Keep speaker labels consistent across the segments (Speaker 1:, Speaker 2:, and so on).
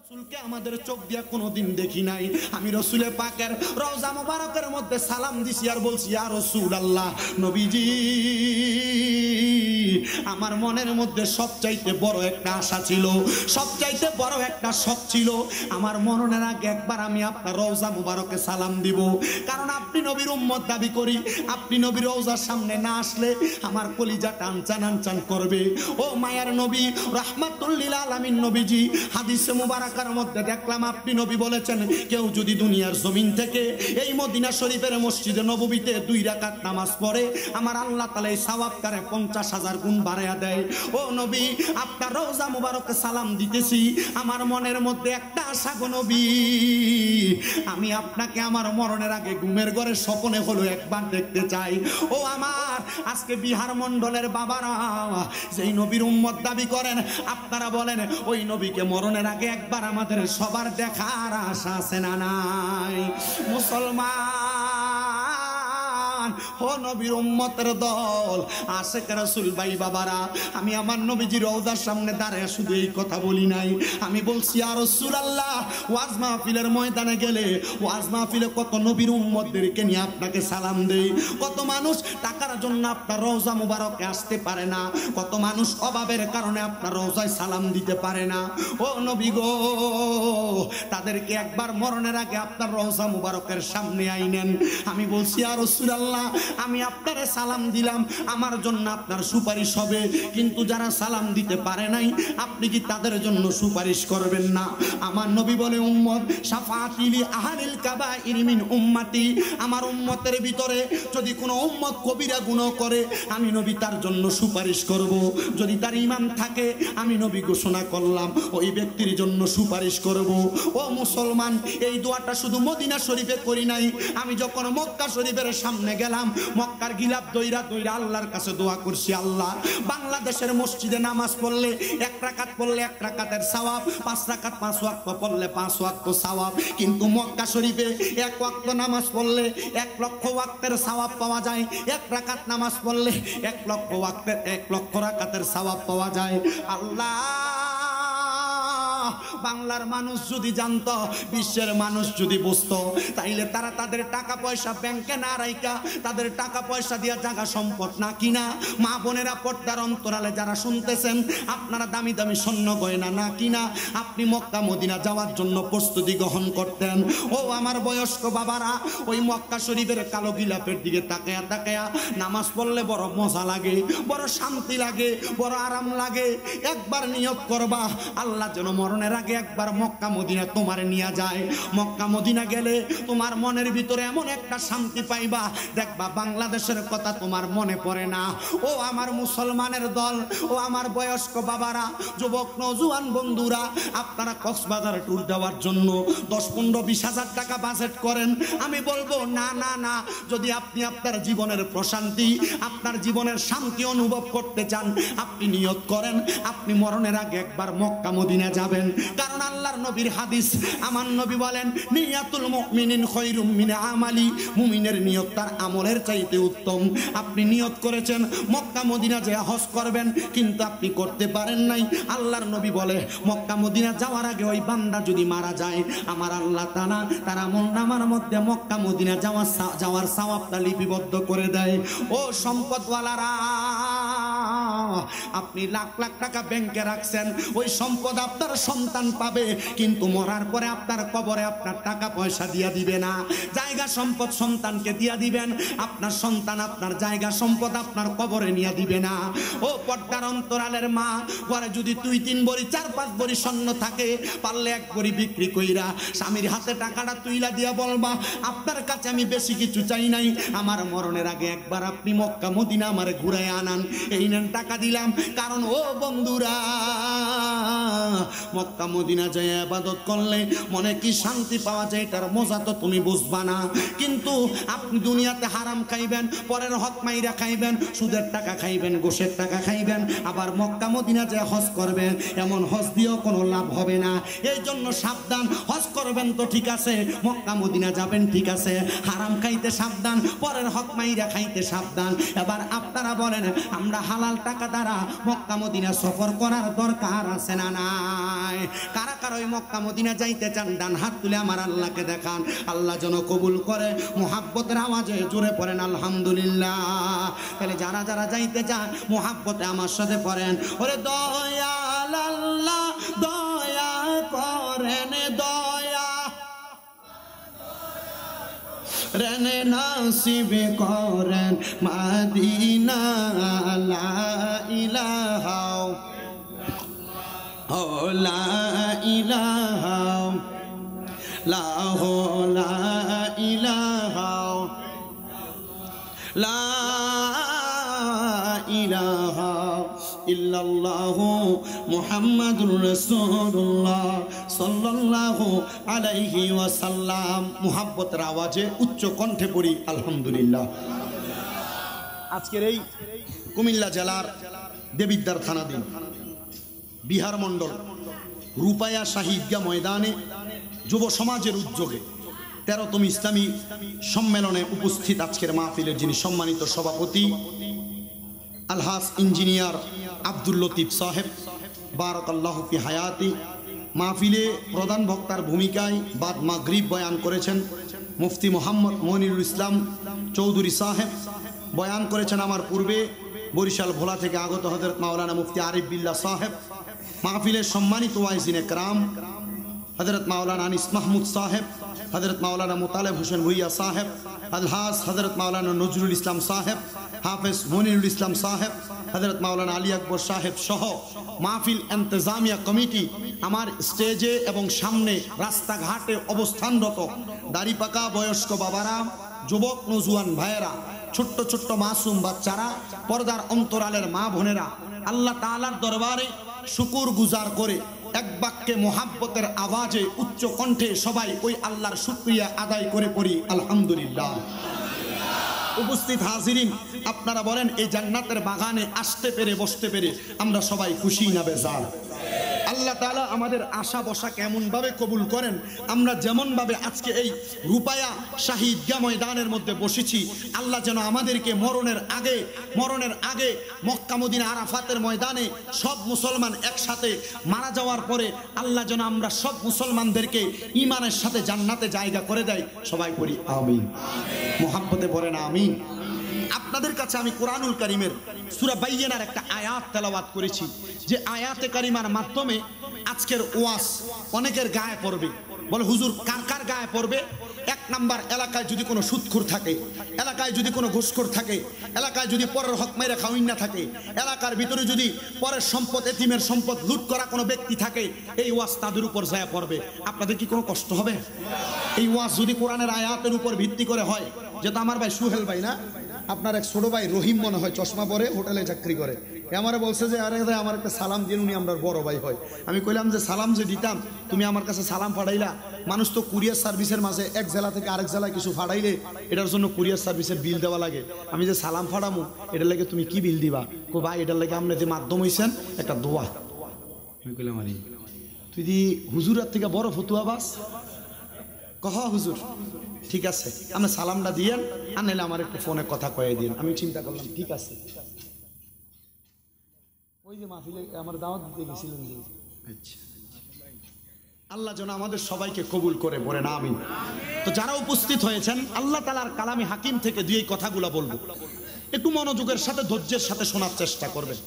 Speaker 1: রাসূলকে আমাদের চোখ দিয়া কোনোদিন দেখি নাই। আমি রাসূলের পাকের রওজা মোবারকের মধ্যে সালাম দিছি আর বলছি, ইয়া রাসূলুল্লাহ, নবীজি, আমার মনের মধ্যে সবচাইতে বড় একটা আশা ছিল, সবচাইতে বড় একটা শখ ছিল, আমার মরণের আগে একবার আমি আপনার রওজা মোবারকে সালাম দিব। কারণ আপনি নবীর উম্মত দাবি করি, আপনি নবীর রওজার সামনে না আসলে আমার কলিজা টানচান আনচান করবে। ও মায়ার নবী, রাহমাতুল লিল আলামিন নবীজি, হাদিসে মুবারাকার মধ্যে দেখলাম আপনি নবী বলেছেন, কেউ যদি দুনিয়ার জমিন থেকে এই মদিনা শরীফের মসজিদে নববীতে 2 রাকাত নামাজ পড়ে, আমার আল্লাহ তাআলা এই সওয়াব তারে 50,000 গুণ বাড়ায়া দেয়। ও নবী, আপনার রওজা মুবারকে সালাম দিতেছি, আমার মনের মধ্যে একটা আশা গো নবী, আমি আপনাকে আমার মরণের আগে ঘুমের ঘরে স্বপ্নে হলো একবার দেখতে চাই। ও আমার আজকে বিহার মণ্ডলের বাবারা, যেই নবীর উম্মত দাবি করেন, আপনারা বলেন ওই নবীকে মরণের আগে একবার আমাদের সবার দেখার আশা আছে না নাই? মুসলমান ও নবীর উম্মতের দল, আশিক রাসূল ভাই বাবারা, আমি আমার নবীজির রওজার সামনে দাঁড়ায় শুধু এই কথা বলি নাই, আমি বলছি, ইয়া রাসূলুল্লাহ, ওয়াজ মাহফিলের ময়দানে গেলে ওয়াজ মাহফিলে কত নবীর উম্মতদেরকে নিয়ে আপনাকে সালাম দেই, কত মানুষ টাকার জন্য আপনার রওজা মুবারকে আসতে পারে না, কত মানুষ অভাবের কারণে আপনার রওজায় সালাম দিতে পারে না। ও নবী গো, তাদেরকে একবার মরণের আগে আপনার রওজা মুবারকের সামনে আইনেন। আমি বলছি, ইয়া রাসূলুল্লাহ, আমি আপনারে সালাম দিলাম, আমার জন্য আপনার সুপারিশ হবে, কিন্তু যারা সালাম দিতে পারে নাই আপনি কি তাদের জন্য সুপারিশ করবেন না? আমার নবী বলে, উম্মত শাফাআতি লি আহলিল কাবাইর মিন উম্মতি, আমার উম্মতের ভিতরে যদি কোনো উম্মত কবিরা গুনাহ করে, আমি নবী তার জন্য সুপারিশ করব। যদি তার ঈমান থাকে, আমি নবী ঘোষণা করলাম ওই ব্যক্তির জন্য সুপারিশ করব। ও মুসলমান, এই দোয়াটা শুধু মদিনা শরীফে করি নাই, আমি যখন মক্কা শরীফের সামনে গেলাম, মক্কার গিলাফ দইরা দইরা আল্লাহর কাছে দোয়া করছি, আল্লাহ, বাংলাদেশের মসজিদে নামাজ পড়লে 1 রাকাত পড়লে 1 রাকাতের সওয়াব, 5 রাকাত 5 ওয়াক্ত পড়লে 5 ওয়াক্ত সওয়াব, কিন্তু মক্কা শরীফে 1 ওয়াক্ত নামাজ পড়লে 1 লক্ষ ওয়াক্তের সওয়াব পাওয়া যায়, 1 রাকাত নামাজ পড়লে 1 লক্ষ ওয়াক্তের 1 লক্ষ রাকাতের সওয়াব পাওয়া যায়। আল্লাহ, বাংলার মানুষ যদি জানতো, বিশ্বের মানুষ যদি বুঝতো, তাইলে তারা তাদের টাকা পয়সা ব্যাংকে না রাইকা, তাদের টাকা পয়সা দিয়া জায়গা সম্পদ না কিনা, মা বোনেরা পর্দার অন্তরালে যারা শুনতেছেন, আপনারা দামি দামি স্বর্ণ গয়না না কিনা আপনি মক্কা মদিনা যাওয়ার জন্য প্রস্তুতি গ্রহণ করতেন। ও আমার বয়স্ক বাবারা, ওই মক্কা শরীফের কালো গিলাফের দিকে তাকায়া তাকায়া নামাজ পড়লে বড় মজা লাগে, বড় শান্তি লাগে, বড় আরাম লাগে। একবার নিয়ত করবা, আল্লাহ যেন মরণের আগে একবার মক্কা মদিনা তোমার নিয়ে যায়। মক্কা মদিনা গেলে তোমার মনের ভিতরে এমন একটা শান্তি পাইবা, দেখবা বাংলাদেশের কথা তোমার মনে পড়ে না। ও আমার মুসলমানের দল, ও আমার বয়স্ক বাবারা, যুবক নওজোয়ান বন্ধুরা, আপনারা কক্সবাজার ট্যুর দেওয়ার জন্য 10, 15, 20 হাজার টাকা বাজেট করেন, আমি বলবো না না না, যদি আপনি আপনার জীবনের প্রশান্তি, আপনার জীবনের শান্তি অনুভব করতে চান, আপনি নিয়ত করেন আপনি মরণের আগে একবার মক্কা মদিনা যাবেন। কারণ আল্লাহর নবীর হাদিস, আমার নবী বলেন, নিয়াতুল মুমিনিন খায়রুম মিন আমালি, মুমিনের নিয়ত তার আমলের চাইতে উত্তম। আপনি নিয়ত করেছেন মক্কা মদিনা যে হজ করবেন, কিন্তু আপনি করতে পারেন নাই, আল্লাহর নবী বলে মক্কা মদিনা যাওয়ার আগে ওই বান্দা যদি মারা যায়, আমার আল্লাহ তাআলা তার আমলনামার মধ্যে মক্কা মদিনা যাওয়ার সওয়াবটা লিপিবদ্ধ করে দেয়। ও সম্পদওয়ালারা, আপনি লাখ লাখ টাকা ব্যাংকে রাখছেন, ওই সম্পদ আপনার সন্তান পাবে, কিন্তু মরার পরে আপনার কবরে আপনার টাকা পয়সা দিয়া দিবে না, জায়গা সম্পদ সন্তানকে দিয়া দিবেন, আপনার সন্তান আপনার জায়গা সম্পদ আপনার কবরে নিয়ে দিবে না। ও পর্দার অন্তরালের মা, ঘরে যদি 2, 3 ভরি 4, 5 ভরি স্বর্ণ থাকে, পারলে 1 ভরি বিক্রি কইরা স্বামীর হাতে টাকাটা তুইলা দিয়া বলবা, আপনার কাছে আমি বেশি কিছু চাই নাই, আমার মরণের আগে একবার আপনি মক্কা মদিনা আমারে ঘুরায় আনান, এই নেন টাকা দিলাম। কারণ ও বন্ধুরা, মক্কা মদিনা যায় ইবাদত করলে মনে কি শান্তি পাওয়া যায়, এটার মজা তো তুমি বুঝবা না। কিন্তু আপনি দুনিয়াতে হারাম খাইবেন, পরের হক মাইরা খাইবেন, সুদের টাকা খাইবেন, গোশের টাকা খাইবেন, আবার মক্কা মদিনা যায় হজ করবেন, এমন হজ দিয়েও কোনো লাভ হবে না। এই জন্য সাবধান, হজ করবেন তো ঠিক আছে, মক্কা মদিনা যাবেন ঠিক আছে, হারাম খাইতে সাবধান, পরের হক মাইরা খাইতে সাবধান। এবার আপনারা বলেন, আমরা হালাল টাকা টাকা দ্বারা মক্কা মদিনা সফর করার দরকার আছে না নাই? কারা কারা ওই মক্কা মদিনা যাইতে চান ডান হাত তুলে আমার আল্লাহকে দেখান। আল্লাহ যেন কবুল করে। মুহাব্বতের আওয়াজে জোরে পড়েন আলহামদুলিল্লাহ। তাহলে যারা যারা যাইতে চান মুহাব্বতে আমার সাথে পড়েন, ওরে দয়াল আল্লাহ দয়া করেন, দয়া রেনে নাসিব করেন মদিনা। লা ইলাহা লা ইলাহা লা ইলাহা লা ইলাহা ইল্লাল্লাহু মুহাম্মাদুর রাসূলুল্লাহ সাল্লাল্লাহু আলাইহি ওয়াসাল্লাম। মুহাব্বতের আওয়াজে উচ্চ কণ্ঠে পড়ি আলহামদুলিল্লাহ। আজকের এই কুমিল্লা জেলার দেবিদ্বার থানাধীন বিহার মণ্ডল রূপায়া শাহী ঈদগাহ ময়দানে যুব সমাজের উদ্যোগে 13তম ইসলামী সম্মেলনে উপস্থিত আজকের মাহফিলের যিনি সম্মানিত সভাপতি আলহাজ ইঞ্জিনিয়ার আব্দুল লতিফ সাহেব বারাকাল্লাহু ফি হায়াতি। মাহফিলে প্রধান বক্তার ভূমিকায় বাদ মাগরিব বয়ান করেছেন মুফতি মোহাম্মদ মনিরুল ইসলাম চৌধুরী সাহেব। বয়ান করেছেন আমার পূর্বে বরিশাল ভোলা থেকে আগত হযরত মাওলানা মুফতি আরিফ বিল্লাহ সাহেব। মাহফিলের সম্মানিত ওয়াইজিনে کرام হযরত মাওলানা আনিস মাহমুদ সাহেব, হযরত মাওলানা মুতালেব হোসেন ভুইয়া সাহেব, আলহাজ হযরত মাওলানা নজরুল ইসলাম সাহেব, হাফেজ মনিরুল ইসলাম সাহেব, হযরত মাওলানা আলী আকবর সাহেব সহ মাহফিল ইন্তজামিয়া কমিটি, আমার স্টেজে এবং সামনে রাস্তাঘাটে অবস্থানরত দাড়িপাকা বয়স্ক বাবারা, যুবক নজওয়ান ভাইয়েরা, ছোট্ট ছোট্ট মাসুম বাচ্চারা, পর্দার অন্তরালের মা বোনেরা, আল্লাহ তাআলার দরবারে শুকুর গুজার করে এক বাক্যে মোহাব্বতের আওয়াজে উচ্চ কণ্ঠে সবাই ওই আল্লাহর শুকরিয়া আদায় করে পড়ি আলহামদুলিল্লাহ। উপস্থিত হাজিরিন, আপনারা বলেন এই জান্নাতের বাগানে আসতে পেরে বসতে পেরে আমরা সবাই খুশি না বেজার? আল্লাহ তাআলা আমাদের আশা বসা কেমন ভাবে কবুল করেন। আমরা যেমন ভাবে আজকে এই রূপায়া শাহী ঈদগাহ ময়দানের মধ্যে বসেছি, আল্লাহ যেন আমাদেরকে মরণের আগে মক্কা মদিনা আরাফাতের ময়দানে সব মুসলমান একসাথে মারা যাওয়ার পরে আল্লাহ যেন আমরা সব মুসলমানদেরকে ঈমানের সাথে জান্নাতে জায়গা করে দেয়। সবাই পড়ি আমিন, মুহাব্বতে পড়েন আমিন। আপনাদের কাছে আমি কোরআনুল কারীমের সূরা বাইয়িনার একটা আয়াত তেলাওয়াত করেছি, যে আয়াতে কারিমার মাধ্যমে আজকের ওয়াজ অনেকের গায়ে পড়বে। বলে হুজুর কার কার গায়ে পড়বে? এক নাম্বার, এলাকায় যদি কোনো সুদখোর থাকে, এলাকায় যদি কোনো ঘুষখোর থাকে, এলাকায় যদি পরের হক মেরে খাওয়িন না থাকে, এলাকার ভিতরে যদি পরের সম্পদ এতিমের সম্পদ লুট করা কোনো ব্যক্তি থাকে, এই ওয়াজ তাদের উপর যায় পড়বে। আপনাদের কি কোনো কষ্ট হবে? এই ওয়াজ যদি কোরআনের আয়াতের উপর ভিত্তি করে হয়, যেটা আমার ভাই সুহেল ভাই না, আপনার এক ছোট ভাই রহিম মনে হয়, চশমা পরে হোটেলে চাকরি করে, আমারে বলছে যে আরে আমার একটা সালাম দিন, উনি আমার বড় ভাই হয়। আমি কইলাম যে সালাম যে দিতাম, তুমি আমার কাছে সালাম ফাড়াইলা। মানুষ তো কুরিয়ার সার্ভিসের মাঝে এক জেলা থেকে আরেক জেলায় কিছু ফাড়াইলে এটার জন্য কুরিয়ার সার্ভিসের বিল দেওয়া লাগে। আমি যে সালাম ফাড়ামু এটার লাগে তুমি কি বিল দিবা? কো ভাই এটার লাগে আপনি যে মাধ্যম হইছেন একটা দোয়া। আমি কইলাম আরে তুই দি হুজুরের থেকে বড় ফতুয়া বাস কহ হুজুর, ঠিক আছে আপনি সালামটা দিয়েন, আর নাইলে আমার একটু ফোনে কথা কয়ে দিন। আমি চিন্তা করলাম ঠিক আছে। ওই যে মাহফিলে আমার দাওয়াত দিতে গেছিলেন যে, আচ্ছা আল্লাহ যেন আমাদের সবাইকে কবুল করে বলেন আমিন। তো যারা উপস্থিত হয়েছেন, আল্লাহ তাআলার কালামে হাকিম থেকে দুই কথাগুলো বলবো, একটু মনোযোগের সাথে ধৈর্যের সাথে শোনার চেষ্টা করবেন।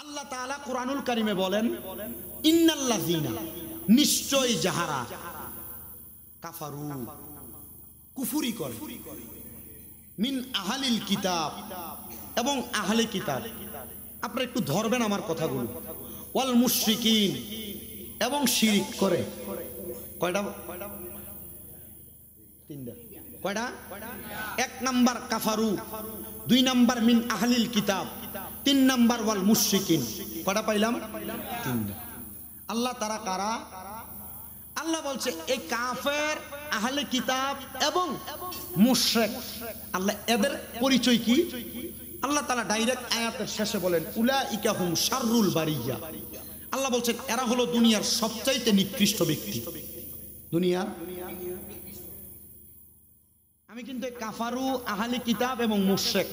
Speaker 1: আল্লাহ তাআলা কোরআনুল কারীমে বলেন, ইন্নাল্লাযীনা, নিশ্চয় যাহারা কাফারু, কুফরি করে, মিন আহলিল কিতাব, এবং আহলে কিতাব, আপনারা একটু ধরবেন আমার কথাগুলো, ওয়াল মুশরিকিন, এবং শিরিক করে। কয়টা? তিনটা। কয়টা? এক নাম্বার কাফারু, দুই নাম্বার মিন আহলিল কিতাব, তিন নাম্বার ওয়াল মুশরিকিন। কয়টা পাইলাম? তিনটা। আল্লাহ তারা কারা? আল্লাহ বলছে এই কাফের, আহলে কিতাব এবং মুশরিক, আল্লাহ এদের পরিচয় কি? আল্লাহ তাআলা ডাইরেক্ট আয়াতের শেষে বলেন, উলাইকা হুম শাররুল বারিয়া। আল্লাহ বলছেন এরা হলো দুনিয়ার সবচাইতে নিকৃষ্ট ব্যক্তি। দুনিয়া আমি কিন্তু কাফারু, আহলি কিতাব এবং মুশরিক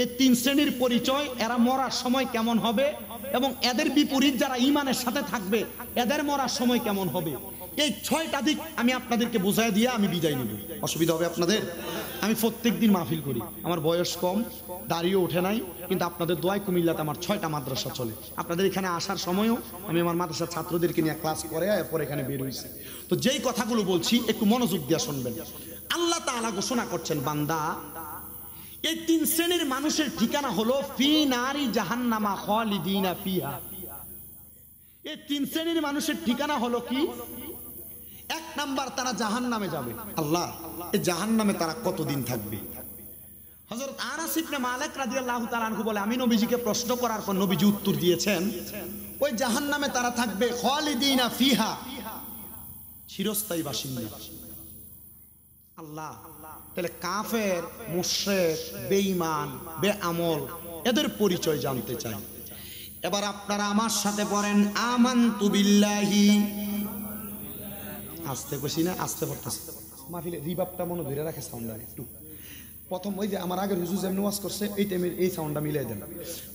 Speaker 1: এই তিন শ্রেণীর পরিচয়, এরা মরার সময় কেমন হবে এবং এদের বিপরীত যারা ঈমানের সাথে থাকবে এদের মরার সময় কেমন হবে, এই 6টা দিক আমি আপনাদেরকে বুঝাই দিয়ে আমি বিদায় নিব। অসুবিধা হবে আপনাদের? আমি প্রত্যেকদিন মাহফিল করি, আমার বয়স কম, দাড়িও ওঠে নাই, কিন্তু আপনাদের দোয়ায় কুমিল্লাতে আমার 6টা মাদ্রাসা চলে। আপনাদের এখানে আসার সময়ও আমি আমার মাদ্রাসার ছাত্রদেরকে নিয়ে ক্লাস করে এরপর এখানে বের হয়েছি। তো যেই কথাগুলো বলছি একটু মনোযোগ দিয়ে শুনবেন। আল্লাহ তাআলা ঘোষণা করছেন, বান্দা এই 3 শ্রেণীর মানুষের ঠিকানা হলো ফি নারি জাহান্নামা খালিদিনা ফিহা। এই 3 শ্রেণীর মানুষের ঠিকানা হলো কি? 1 নাম্বার, তারা জাহান্নামে যাবে। আল্লাহ, এই জাহান্নামে তারা কতদিন থাকবে? হযরত আনাস ইবনে মালিক রাদিয়াল্লাহু তাআলা আনহু বলে, আমি নবীজিকে প্রশ্ন করার পর নবীজি উত্তর দিয়েছেন, ওই জাহান্নামে তারা থাকবে খালিদিনা ফিহা, চিরস্থায়ী বাসিন্দা। আল্লাহ, তাহলে কাফের, মুশরিক, বেঈমান, বেআমল এদের পরিচয় জানতে চাই। এবার আপনারা আমার সাথে পড়েন, আমানতু বিল্লাহি। আস্তে কইছি না? আস্তে পড়তেছি। মাহফিলে রিভাবটা মনে ধরে রাখে সাউন্ডটা একটু। প্রথম ওই যে আমার আগের হুজুর যেমন ওয়াজ করছে এই টাইমের এই সাউন্ডটা মিলাই দেন।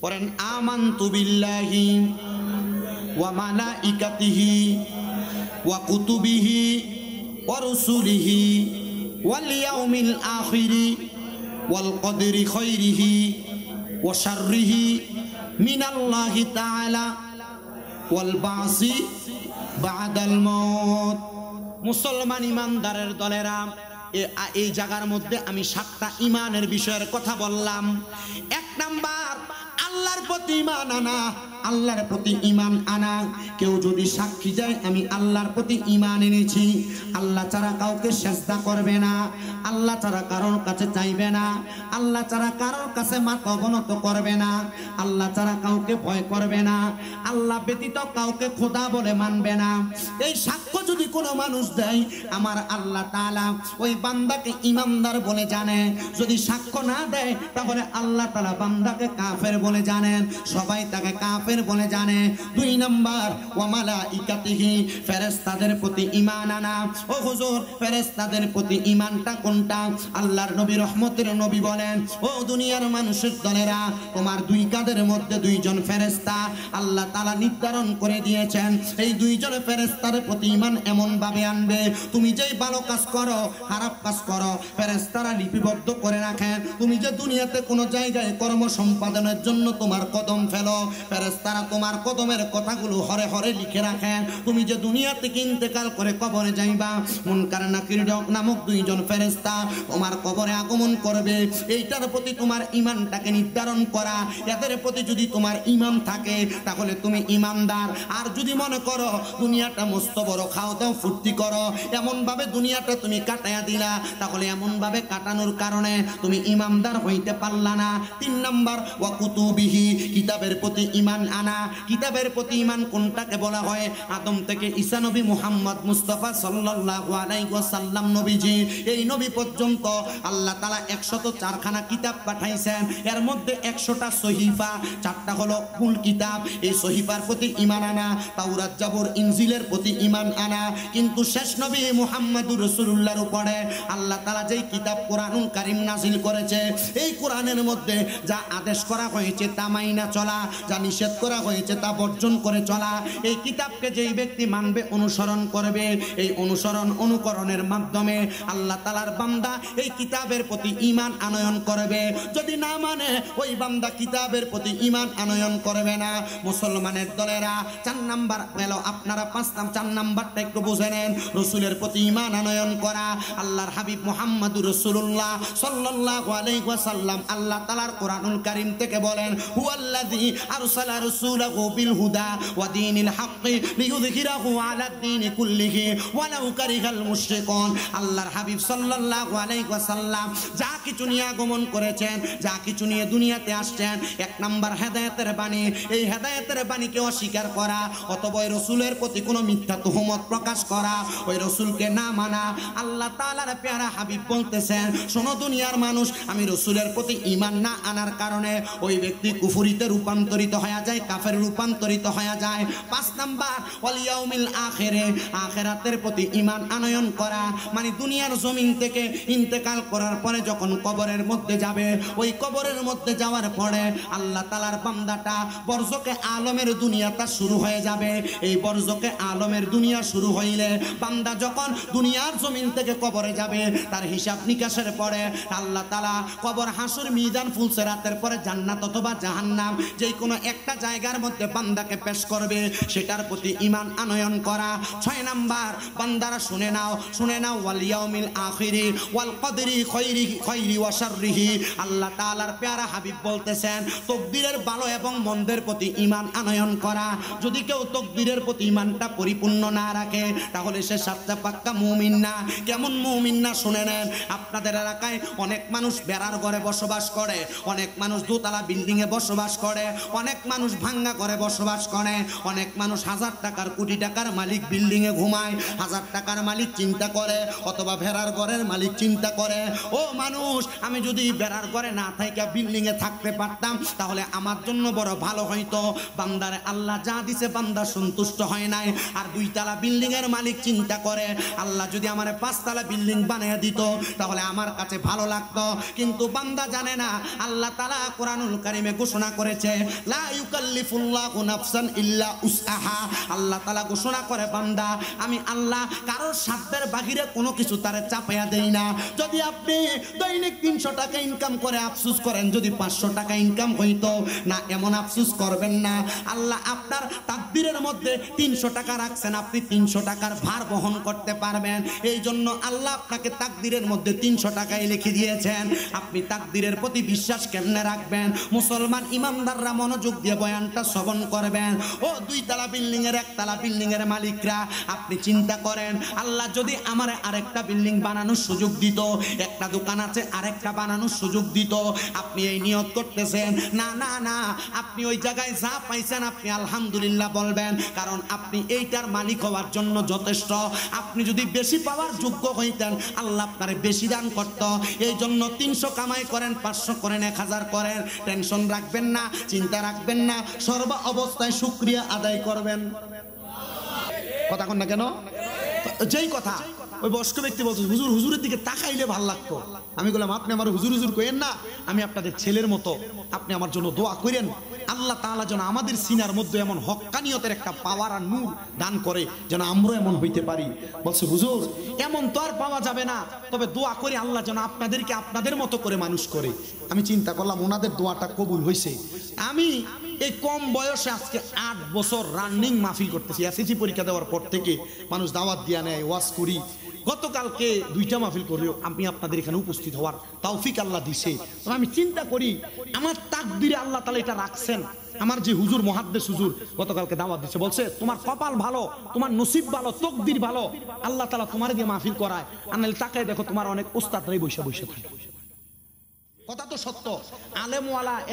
Speaker 1: পড়েন, আমানতু বিল্লাহি ওয়া মালাইকাতিহি ওয়া কুতুবিহি ওয়া রুসুলিহি ওয়াল ইয়াউমিল আখিরি ওয়াল কদরি খাইরিহি ওয়া শাররিহি মিনাল্লাহি তাআলা ওয়াল বাসি বাদাল মাউত। মুসলমান ইমানদারের দলেরা, এই জায়গার মধ্যে আমি 7টা ইমানের বিষয়ের কথা বললাম। 1 নাম্বার, আল্লাহর প্রতি ঈমান আনা। আল্লাহর প্রতি ঈমান আনা, কেউ যদি সাক্ষী দেয় আমি আল্লাহর প্রতি ঈমান এনেছি, আল্লাহ ছাড়া কাউকে সেজদা করবে না, আল্লাহ ছাড়া কারোর কাছে চাইবে না, আল্লাহ ছাড়া কারোর কাছে মাথা অবনত করবে না, আল্লাহ ছাড়া কাউকে ভয় করবে না, আল্লাহ ব্যতীত কাউকে খোদা বলে মানবে না। এই সাক্ষ্য যদি কোনো মানুষ দেয়, আমার আল্লাহ তাআলা ওই বান্দাকে ঈমানদার বলে জানে। যদি সাক্ষ্য না দেয় তাহলে আল্লাহ তাআলা বান্দাকে কাফের বলে জানেন, সবাই তাকে কাফের বলে জানে। 2 নাম্বার, ওয়া মালাইকাতিহি, ফেরেশতাদের প্রতি ঈমান আনা। ও হুজুর, ফেরেশতাদের প্রতি ঈমানটা কোনটা? আল্লাহর নবী রহমতের নবী বলেন, ও দুনিয়ার মানুষের দলেরা, তোমার 2 কাঁধের মধ্যে 2 জন ফেরেশতা আল্লাহ তাআলা নির্ধারণ করে দিয়েছেন। এই 2 জন ফেরেশতার প্রতি ঈমান এমন ভাবে আনবে, তুমি যেই ভালো কাজ করো, খারাপ কাজ করো, ফেরেশতারা লিপিবদ্ধ করে রাখেন। তুমি যে দুনিয়াতে কোনো জায়গায় কর্ম সম্পাদনের জন্য তোমার কদম ফেলো, ফেরেশতারা তোমার কদমের কথাগুলো হরে হরে লিখে রাখেন। তুমি যে দুনিয়া থেকে ইন্তেকাল করে কবরে যাইবা, মুনকার নাকির নামক 2 জন ফেরেশতা তোমার কবরে আগমন করবে। এইটার প্রতি তোমার ঈমানটাকে নির্ধারণ করা। এদের প্রতি যদি তোমার ঈমান থাকে তাহলে তুমি ঈমানদার। আর যদি মনে করো দুনিয়াটা মস্ত বড়, খাও দাও ফুর্তি করো, এমন ভাবে দুনিয়াটা তুমি কাটায়া দিলা, তাহলে এমন ভাবে কাটানোর কারণে তুমি ঈমানদার হইতে পারলা না। 3 নাম্বার, ওয়া কুতুবিহি, কিতাবের প্রতি ঈমান আনা। কিতাবের প্রতি ঈমান কোনটাকে বলা হয়? আদম থেকে ঈসা নবী মুহাম্মদ মুস্তাফা সাল্লাল্লাহু আলাইহি ওয়াসাল্লাম নবীজি, এই নবী পর্যন্ত আল্লাহ তাআলা 104খানা কিতাব পাঠাইছেন। এর মধ্যে 100টা সহিফা, 4টা হলো মূল কিতাব। এই সহিফার প্রতি ঈমান আনা, তাওরাত জাবর ইনজিলের প্রতি ঈমান আনা। কিন্তু শেষ নবী মুহাম্মদুর রাসূলুল্লাহর উপরে আল্লাহ তাআলা যেই কিতাব কোরআনুল কারীম নাযিল করেছে, এই কোরআনের মধ্যে যা আদেশ করা হয়েছে তা মাইনা চলা, যা নিষেধ করা হয়েছে তা বর্জন করে চলা। এই কিতাবকে যেই ব্যক্তি মানবে, অনুসরণ করবে, এই অনুসরণ অনুকরণের মাধ্যমে আল্লাহ তাআলার বান্দা এই কিতাবের প্রতি ঈমান আনয়ন করবে। যদি না মানে, ওই বান্দা কিতাবের প্রতি ঈমান আনয়ন করবে না। মুসলমানের দলেরা, 4 নাম্বার গেল আপনারা 4 নাম্বারটা একটু বুঝে নেন। রাসূলের প্রতি ঈমান আনয়ন করা। আল্লাহর হাবিব মুহাম্মদুর রাসূলুল্লাহ সাল্লাল্লাহু আলাইহি ওয়াসাল্লাম আল্লাহ তাআলার কোরআনুল কারীম থেকে বলেন, হুয়াল্লাযী আরসালা রাসূলাহু বিল হুদা ওয়া দীনিল হাক্কি লিইয়ুযহিরাহু আলাদ দীনি কুল্লিহি ওয়ালাউ কারিহাল মুশরিকুন। আল্লাহর হাবিব সাল্লাল্লাহু আলাইহি ওয়াসাল্লাম যা কিছু নিয়ে আগমন করেছেন, যা কিছু নিয়ে দুনিয়াতে আসছেন, 1 নাম্বার হেদায়েতের বাণী। এই হেদায়েতের বাণীকে অস্বীকার করা অথবা রাসূলের প্রতি কোনো মিথ্যা তুহমত প্রকাশ অবিশ্বাস করা, ওই রসুলকে না মানা। আল্লাহ তাআলার প্যারা হাবিব বলতেছেন, শোনো দুনিয়ার মানুষ, আমি রসুলের প্রতি ঈমান না আনার কারণে ওই ব্যক্তি কুফরিতে রূপান্তরিত হয়ে যায়, কাফের রূপান্তরিত হয়ে যায়। 5 নাম্বার ওয়াল ইয়াউমিল আখিরে, আখিরাতের প্রতি ঈমান আনয়ন করা, মানে দুনিয়ার জমিন থেকে ইন্তেকাল করার পরে যখন কবরের মধ্যে যাবে, ওই কবরের মধ্যে যাওয়ার পরে আল্লাহ তাআলার বান্দাটা বরজকে আলমের দুনিয়াটা শুরু হয়ে যাবে। এই বরজকে আলমের দুনিয়া শুরু হইলে বান্দা যখন দুনিয়ার জমিন থেকে কবরে যাবে, তার হিসাব নিকাশের পরে আল্লাহ তাআলা কবর, হাসর, মিজান, ফুলসিরাতের পরে জান্নাত অথবা জাহান্নাম যে কোনো একটা জায়গার মধ্যে বান্দাকে পেশ করবে, সেটার প্রতি ঈমান আনয়ন করা। 6 নাম্বার, বান্দারা শুনে নাও ওয়াল ইয়াউমিল আখিরি ওয়াল কদরি খাইরি ওয়া শাররিহি। আল্লাহ তাআলার প্যারা হাবিব বলতেছেন, তকদিরের ভালো এবং মন্দের প্রতি ঈমান আনয়ন করা। যদি কেউ তকদিরের প্রতি ঈমানটা পরিপূর্ণ না রাখে, তাহলে সে সাচ্চা পাক্কা মুমিন না। কেমন মুমিন না শুনে নেন। আপনাদের এলাকায় অনেক মানুষ বেড়ার ঘরে বসবাস করে, অনেক মানুষ দোতলা বিল্ডিং এ বসবাস করে, অনেক মানুষ ভাঙ্গা ঘরে বসবাস করে, অনেক মানুষ 1000 টাকার, কোটি টাকার মালিক বিল্ডিং এ ঘুমায়। 1000 টাকার মালিক চিন্তা করে, অথবা ভেড়ার ঘরের মালিক চিন্তা করে, ও মানুষ, আমি যদি বেড়ার ঘরে না থাইকা বিল্ডিং এ থাকতে পারতাম, তাহলে আমার জন্য বড় ভালো হইতো। বান্দারে আল্লাহ যা দিছে বান্দা সন্তুষ্ট হয় নাই। আর 2 তলা বিল্ডিং এর মালিক চিন্তা করে, আল্লাহ যদি আমার 5 তলা বিল্ডিং বানিয়ে দিত, তাহলে আমার কাছে ভালো লাগতো। কিন্তু বান্দা জানে না, আল্লাহ তাআলা কোরআনুল কারীমে ঘোষণা করেছে, লা ইউকাল্লিফুল্লাহু নাফসান ইল্লা উসআহা। আল্লাহ তাআলা ঘোষণা করে, বান্দা, আমি আল্লাহ কারোর সাধ্যের বাহিরে কোনো কিছু তারে চাপাইয়া দেই না। যদি আপনি দৈনিক 300 টাকা ইনকাম করে আফসোস করেন, যদি 500 টাকা ইনকাম হইতো না, এমন আফসোস করবেন না। আল্লাহ আপনার তাকদীরের মধ্যে 300 টাকা রাখছেন, আপনি 300 টাকার ভার বহন করতে পারবেন। এই জন্য আল্লাহ আপনাকে তাকদীরের মধ্যে 300 টাকাই লিখে দিয়েছেন। আপনি তাকদীরের প্রতি বিশ্বাস কেমনে রাখবেন? মুসলমান ইমানদাররা মনোযোগ দিয়ে বয়ানটা শ্রবণ করবেন। ও 2 তলা বিল্ডিং এর, 1 তলা বিল্ডিং এর মালিকরা, আপনি চিন্তা করেন, আল্লাহ যদি আমারে আরেকটা বিল্ডিং বানানোর সুযোগ দিত, একটা দোকান আছে আরেকটা বানানোর সুযোগ দিত, আপনি এই নিয়ত করতেছেন, না না না, আপনি ওই জায়গায় যা পাইছেন আপনি আলহামদুলিল্লাহ বলবেন, কারণ আপনি এইটার মালিক হওয়ার জন্য যথেষ্ট। আপনি যদি বেশি পাওয়ার যোগ্য হইতেন, আল্লাহ আপনারে বেশি দান করত। এই জন্য 300 কামাই করেন, 500 করেন, 1000 করেন, টেনশন রাখবেন না, চিন্তা রাখবেন না, সর্ব অবস্থায় শুকরিয়া আদায় করবেন। কথা কন না কেন? যেই কথা ওই বয়স্ক ব্যক্তি বলছে, হুজুর, হুজুরের দিকে তাকাইলে ভাল লাগতো। আমি বললাম, আপনি আমার হুজুর হুজুর কইেন না, আমি আপনাদের ছেলের মতো, আপনি আমার জন্য দোয়া করেন, আল্লাহ তাআলা যেন আমাদের সিনার মধ্যে এমন হক্কানিয়তের একটা পাওয়ার আর নূর দান করে, যেন আমরা এমন হইতে পারি। বলছে, হুজুর, এমন তো আর পাওয়া যাবে না, তবে দোয়া করি আল্লাহ যেন আপনাদেরকে আপনাদের মতো করে মানুষ করে। আমি চিন্তা করলাম, ওনাদের দোয়াটা কবুল হয়েছে। আমি এই কম বয়সে আজকে 8 বছর রানিং মাহফিল করতেছি। এসএসসি পরীক্ষা দেওয়ার পর থেকে মানুষ দাওয়াত দিয়া নেয়, ওয়াজ করি। গতকালকে 2টা মাহফিল করেও আমি আপনাদের এখানে উপস্থিত হওয়ার তৌফিক আল্লাহ দিছে। আমি চিন্তা করি, আমার তাকদিরে আল্লাহ তাআলা এটা রাখছেন। আমার যে হুজুর, মুহাদ্দিস হুজুর, গতকালকে দাওয়াত দিচ্ছে, বলছে, তোমার কপাল ভালো, তোমার নসিব ভালো, তকদির ভালো, আল্লাহ তাআলা তোমার দিয়ে মাহফিল করায়। আর নাহলে তাকায় দেখো, তোমার অনেক উস্তাদরাই বসে বসে থাকে। কথা তো সত্য।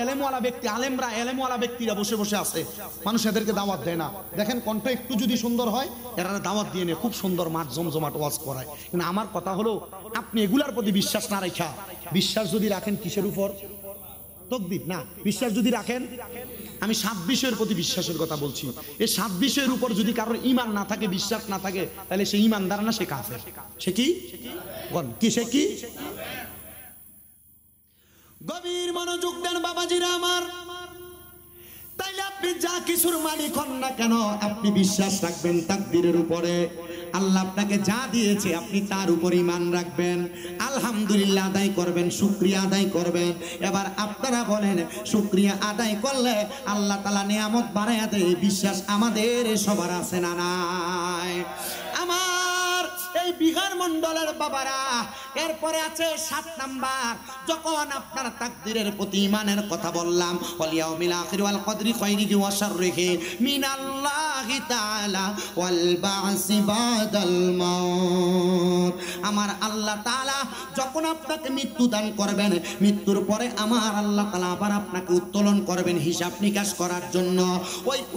Speaker 1: এলেমওয়ালা ব্যক্তি, আলেমরা, এলেমওয়ালা ব্যক্তিরা বসে বসে আছে, মানুষ এদেরকে দাওয়াত দেয় না। দেখেন, কণ্ঠ একটু যদি সুন্দর হয়, এরা দাওয়াত দিয়ে নিয়ে খুব সুন্দর মাঠ জমজমাট ওয়াজ করায়। কিন্তু আমার কথা হলো, আপনি এগুলার প্রতি বিশ্বাস না রাখা, বিশ্বাস যদি রাখেন কিসের উপর? তকদির না। বিশ্বাস যদি রাখেন, আমি 7 বিষয়ের প্রতি বিশ্বাসের কথা বলছি। এই 7 বিষয়ের উপর যদি কারোর ঈমান না থাকে, বিশ্বাস না থাকে, তাহলে সে ঈমানদার না, সে কাফের। সে কি? সে কি? গভীর মনোযোগ দেন বাবাজিরা আমার। তাইলে আপনি যা কিছুর মালিক হন না কেন, আপনি বিশ্বাস রাখবেন তাকদীরের উপরে। আল্লাহ আপনাকে যা দিয়েছে আপনি তার উপর ঈমান রাখবেন, আলহামদুলিল্লাহ আদায় করবেন, শুকরিয়া আদায় করবেন। এবার আপনারা বলেন, শুকরিয়া আদায় করলে আল্লাহ তাআলা নিয়ামত বাড়াইয়া দেয়, বিশ্বাস আমাদের সবার আছে না নাই? আমার এই বিহার মন্ডলের বাবারা, এরপরে আছে 7 নাম্বার। যখন আপনার তাকদীরের প্রতি ঈমানের কথা বললাম, ওয়াল ইয়াউমিল আখির ওয়াল কদরি খাইরিহি ওয়া শাররিহি মিনাল্লাহি তাআলা ওয়াল বা'সি বাদাল মাউত। আমার আল্লাহ তাআলা যখন আপনাকে মৃত্যু দান করবেন, মৃত্যুর পরে আমার আল্লাহ তাআলা আবার আপনাকে উত্তোলন করবেন হিসাব নিকাশ করার জন্য।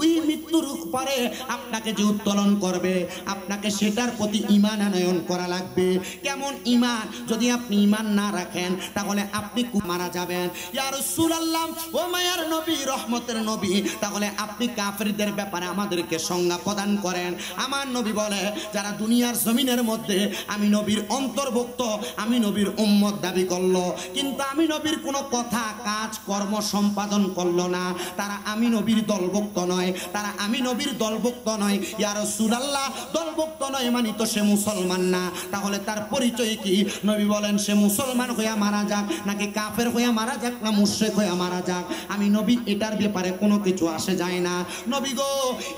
Speaker 1: ওই মৃত্যুর পরে আপনাকে যে উত্তোলন করবে, আপনাকে সেটার প্রতি ঈমান আনয়ন করা লাগবে। কেমন ঈমান? যদি আপনি ঈমান না রাখেন তাহলে আপনি মারা যাবেন। ইয়া রাসূলুল্লাহ, ও মায়ার নবী, রহমতের নবী, তাহলে আপনি কাফেরদের ব্যাপারে আমাদেরকে সংজ্ঞা প্রদান করেন। আমার নবী বলে, যারা দুনিয়ার জমিনের মধ্যে আমি নবীর অন্তর্ভুক্ত, আমি নবীর উম্মত দাবি করলো, কিন্তু আমি নবীর কোনো কথা কাজ কর্ম সম্পাদন করলো না, তারা আমি নবীর দলভুক্ত নয়, তারা আমি নবীর দলভুক্ত নয়। ইয়া রাসূলুল্লাহ, দলভুক্ত নয় মানে তো সে মুসলমান না, তাহলে তার পরিচয় কি? নবী বলেন, সে মুসলমান হইয়া মারা যাক, নাকি কাফের হইয়া মারা যাক, না মুশরিক হইয়া মারা যাক, আমি নবী এটার ব্যাপারে কোনো কিছু আসে যায় না। নবী গো,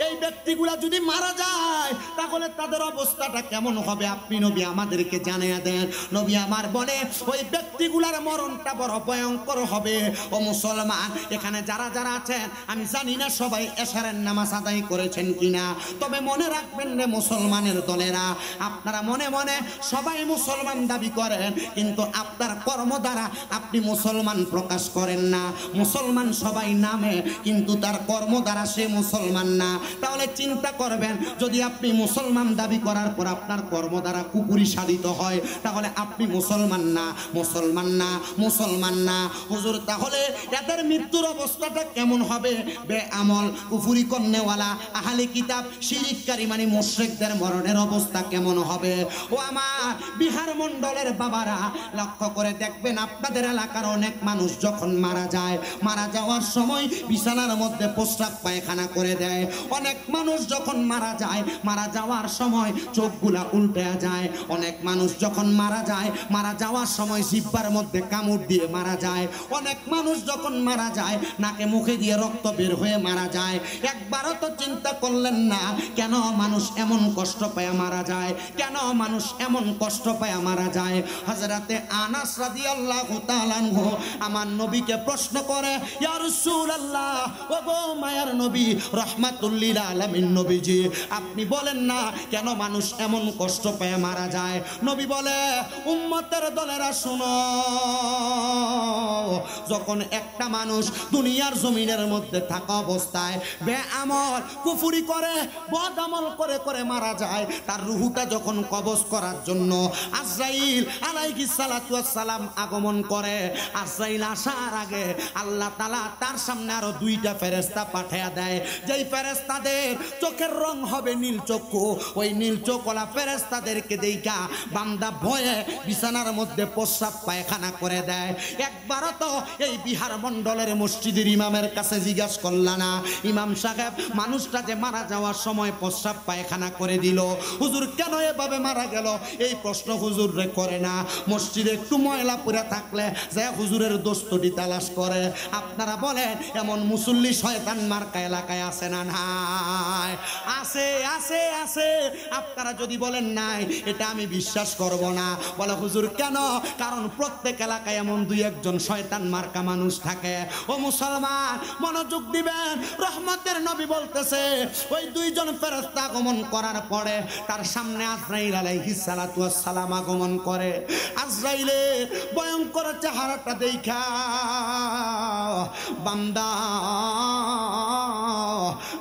Speaker 1: এই ব্যক্তিগুলা যদি মারা যায় তাহলে তাদের অবস্থাটা কেমন হবে আপনি নবী আমাদেরকে জানিয়ে দেন। নবী আমার বলে, ওই ব্যক্তিগুলার মরণটা বড় ভয়ঙ্কর হবে। ও মুসলমান, এখানে যারা যারা আছেন, আমি জানি না সবাই এশারের নামাজ আদায় করেছেন কিনা, তবে মনে রাখবেন রে মুসলমানের দলেরা, আপনারা মনে মনে সবাই মুসলমান দাবি করেন, কিন্তু আপনার কর্ম দ্বারা আপনি মুসলমান প্রকাশ করেন না। মুসলমান সবাই নামে, কিন্তু তার কর্ম দ্বারা সে মুসলমান না। তাহলে চিন্তা করবেন, যদি আপনি মুসলমান দাবি করার পর আপনার কর্ম দ্বারা কুফরি সাধিত হয়, তাহলে আপনি মুসলমান না, মুসলমান না, মুসলমান না। হুজুর, তাহলে এদের মৃত্যুর অবস্থাটা কেমন হবে? বেআমল, কুফরি করনেওয়ালা, আহলে কিতাব, শিরিককারী মানে মুশরিকদের মরণের অবস্থা কেমন হবে? ও আমার বিহার মণ্ডলের বাবারা, লক্ষ্য করে দেখবেন, আপনাদের এলাকার অনেক মানুষ যখন মারা যায়, মারা যাওয়ার সময় বিছানার মধ্যে প্রস্রাব পায়খানা করে দেয়। অনেক মানুষ যখন মারা যায়, মারা যাওয়ার সময় চোখগুলা উল্টে যায়। অনেক মানুষ যখন মারা যায়, মারা যাওয়ার সময় জিহ্বার মধ্যে কামড় দিয়ে মারা যায়। অনেক মানুষ যখন মারা যায়, নাকে মুখে দিয়ে রক্ত বের হয়ে মারা যায়। একবারও তো চিন্তা করলেন না, কেন মানুষ এমন কষ্ট পায় মারা যায়? কেন মানুষ এমন কষ্ট পায় মারা যায়? হযরতে আনাস রাদিয়াল্লাহু তাআলা আনহু আমার নবীকে প্রশ্ন করে, ইয়া রাসূলুল্লাহ, ও গো মায়ার নবী, রাহমাতুল লিল আলামিন নবীজি, আপনি বলেন না কেন মানুষ এমন কষ্ট পায় মারা যায়? নবী বলে, উম্মতের দলেরা শুনো, যখন একটা মানুষ দুনিয়ার জমিনের মধ্যে থাকা অবস্থায় বেআমল, কুফরি করে, বদআমল করে করে মারা যায়, তার রূহটা যখন কবজ করার জন্য আজরাইল আলাইহিস সালাতু ওয়াস সালাম আগমন করে, আজরাইল আসার আগে আল্লাহ তাআলা তার সামনে আরো দুইটা ফেরেশতা পাঠিয়ে দেয়, যেই ফেরেশতাদের চোখের রং হবে নীল চক্ষু। ওই নীল চোখওয়ালা ফেরেশতাদেরকে দেখা বান্দা ভয়ে বিছানার মধ্যে প্রস্রাব পায়খানা করে দেয়। একবারও তো এই বিহার মণ্ডলের মসজিদের ইমামের কাছে জিজ্ঞাসা করলা না, ইমাম সাহেব, মানুষটা যে মারা যাওয়ার সময় প্রস্রাব পায়খানা করে দিল, হুজুর কেন এভাবে মারা গেল? এই প্রশ্ন হুজুর রে করে না। মসজিদে একটু ময়লা পড়ে থাকলে যে হুজুরের দোস্তটি তালাশ করে। আপনারা বলেন, এমন মুসল্লি শয়তান মার্কা এলাকায় আছে না নাই? আছে, আছে, আছে। আপনারা যদি বলেন নাই, এটা আমি বিশ্বাস করব না। বলে, হুজুর কেন? কারণ প্রত্যেক এলাকায় এমন দুই একজন শয়তান মার্কা মানুষ থাকে। ও মুসলমান, মনোযোগ দিবেন, রহমতের নবী বলতেছে, ওই দুইজন ফেরেশতা আগমন করার পরে তার সামনে আজরাইল আলাইহিস সালাতু ওয়াস সালাম আগমন করে। আজরাইলের ভয়ঙ্কর চেহারাটা দেখা বান্দা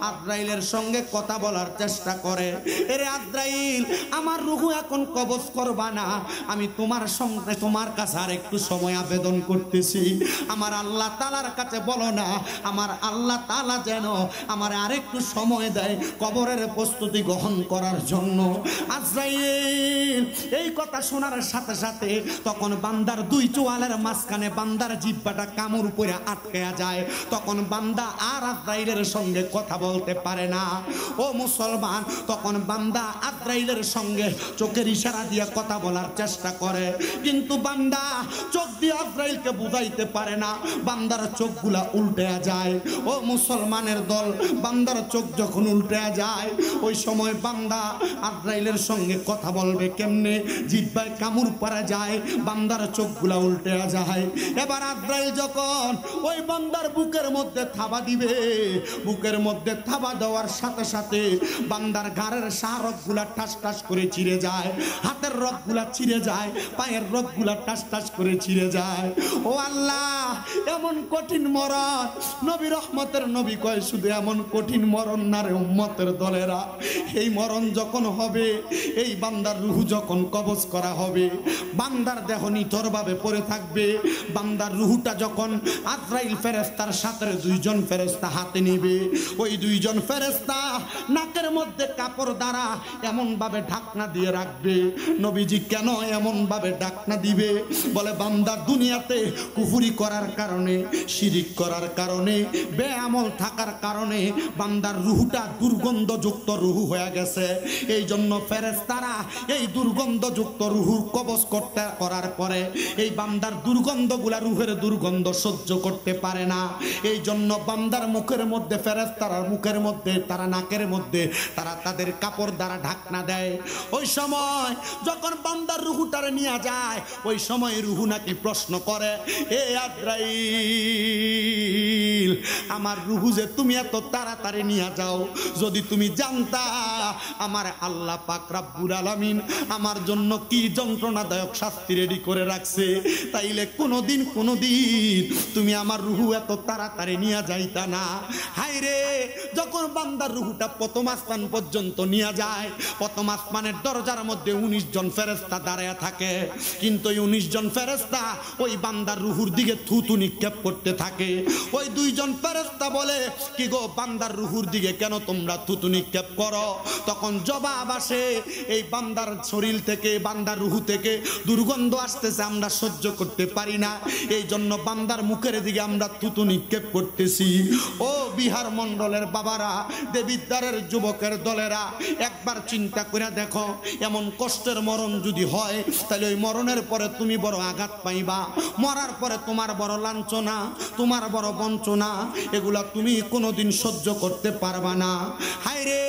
Speaker 1: আজরাইলের সঙ্গে কথা বলার চেষ্টা করে, এরে আজরাইল, আমার রূহ এখন কবজ করবা না, আমি তোমার সঙ্গে তোমার কাছে আর একটু সময় আবেদন করতেছি। আমার আল্লাহ তাআলার কাছে বলো না, আমার আল্লাহ তাআলা যেন আমার আরেকটু সময় দেয় কবরের প্রস্তুতি গ্রহণ করার জন্য। আজরাইল এই কথা শোনার সাথে সাথে তখন বান্দার দুই চোয়ালের মাঝখানে বান্দার জিহ্বাটা কামড় পড়ে আটকে যায়। তখন বান্দা আর আজরাইলের সঙ্গে কথা বলতে পারে না। ও মুসলমান, তখন বান্দা আজরাইলের সঙ্গে চোখের ইশারা দিয়ে কথা বলার চেষ্টা করে, কিন্তু বান্দা চোখ দিয়ে আজরাইলকে বুঝাইতে পারে না। বান্দার চোখগুলা উল্টে যায়। ও মুসলমানের দল, বান্দার চোখ যখন উল্টে যায়, ওই সময় বান্দা আজরাইলের সঙ্গে কথা বলবে কেমনে? জিহ্বায় কামড় পড়া যায়, বান্দার চোখগুলা উল্টে যায়। এবার আজরাইল যখন ওই বান্দার বুকের মধ্যে থাবা দিবে, বুকের মধ্যে থাবা দেওয়ার সাথে সাথে বান্দার ঘাড়ের শাহরগগুলা ঠাস ঠাস করে ছিঁড়ে যায়, হাতের রগগুলা ছিঁড়ে যায়, পায়ের রগগুলা ঠাস ঠাস করে ছিঁড়ে যায়। ও আল্লাহ, এমন কঠিন মরণ, নবী রহমতের নবী কয় শুধু এমন কঠিন মরণ না রে উম্মতের দলেরা। এই মরণ যখন হবে, এই বান্দার রূহ যখন কবজ করা হবে, বান্দার দেহ নিথরভাবে পড়ে থাকবে, বান্দার রূহটা যখন আজরাইল ফেরেশতার সাথে দুইজন ফেরেশতা হাতে নেবে, ওই দুইজন ফেরেশতা নাকের মধ্যে কাপড় দ্বারা এমন ভাবে ঢাকনা দিয়ে রাখবে। নবীজি কেন এমন ভাবে ঢাকনা দিবে? বলে বান্দা দুনিয়াতে কুফরি করার কারণে, শিরিক করার কারণে, বেআমল থাকার কারণে বান্দার রূহটা দুর্গন্ধযুক্ত রূহ হয়ে গেছে। এই জন্য ফেরেশতারা এই দুর্গন্ধযুক্ত রূহ কবজ করার পরে এই বান্দার দুর্গন্ধগুলা, রূহের দুর্গন্ধ সহ্য করতে পারে না। এই জন্য বান্দার মুখের মধ্যে, ফেরেশতার মুখের মধ্যে, তারা নাকের মধ্যে তারা তাদের কাপড় দ্বারা ঢাকনা দেয়। ওই সময় যখন বান্দার রূহটারে নিয়ে যায়, ওই সময় রূহ নাকি প্রশ্ন করে, এ আজরাইল, আমার রূহ যে তুমি এত তাড়াতাড়ি নিয়ে যাও, যদি তুমি জানতা আমার আল্লাহ পাক রব্বুল আলামিন আমার জন্য কি যন্ত্রণাদায়ক শাস্তি রেডি করে রাখছে, তাইলে কোনোদিন তুমি আমার রূহ এত তাড়াতাড়ি নিয়ে যাইতা না। হায় রে, যখন বান্দার রূহটা প্রথম আসমান পর্যন্ত নিয়ে যায়, প্রথম আসমানের দরজার মধ্যে 19 জন ফেরেশতা দাঁড়ায় থাকে, কিন্তু ওই 19 জন ফেরেশতা ওই বান্দার রূহুর দিকে থুতু নিক্ষেপ করতে থাকে। ওই দুইজন ফেরেশতা বলে, কি গো, বান্দার রূহুর দিকে কেন তোমরা থুতু নিক্ষেপ করো? তখন জবাব আসে, এই বান্দার শরীর থেকে, বান্দার রূহ থেকে দুর্গন্ধ আসতেছে, আমরা সহ্য করতে পারি না, এই জন্য বান্দার মুখের দিকে আমরা থুতু নিক্ষেপ করতেছি। ও বিহার মণ্ডলের বাবারা, দেবিদ্বারের যুবকের দলেরা, একবার চিন্তা করে দেখো, এমন কষ্টের মরণ যদি হয়, তাহলে ওই মরণের পরে তুমি বড় আঘাত পাইবা, মরার পরে তোমার বড় লাঞ্ছনা, তোমার বড় বঞ্চনা, এগুলা তুমি কোনোদিন সহ্য করতে পারবা না। হায় রে,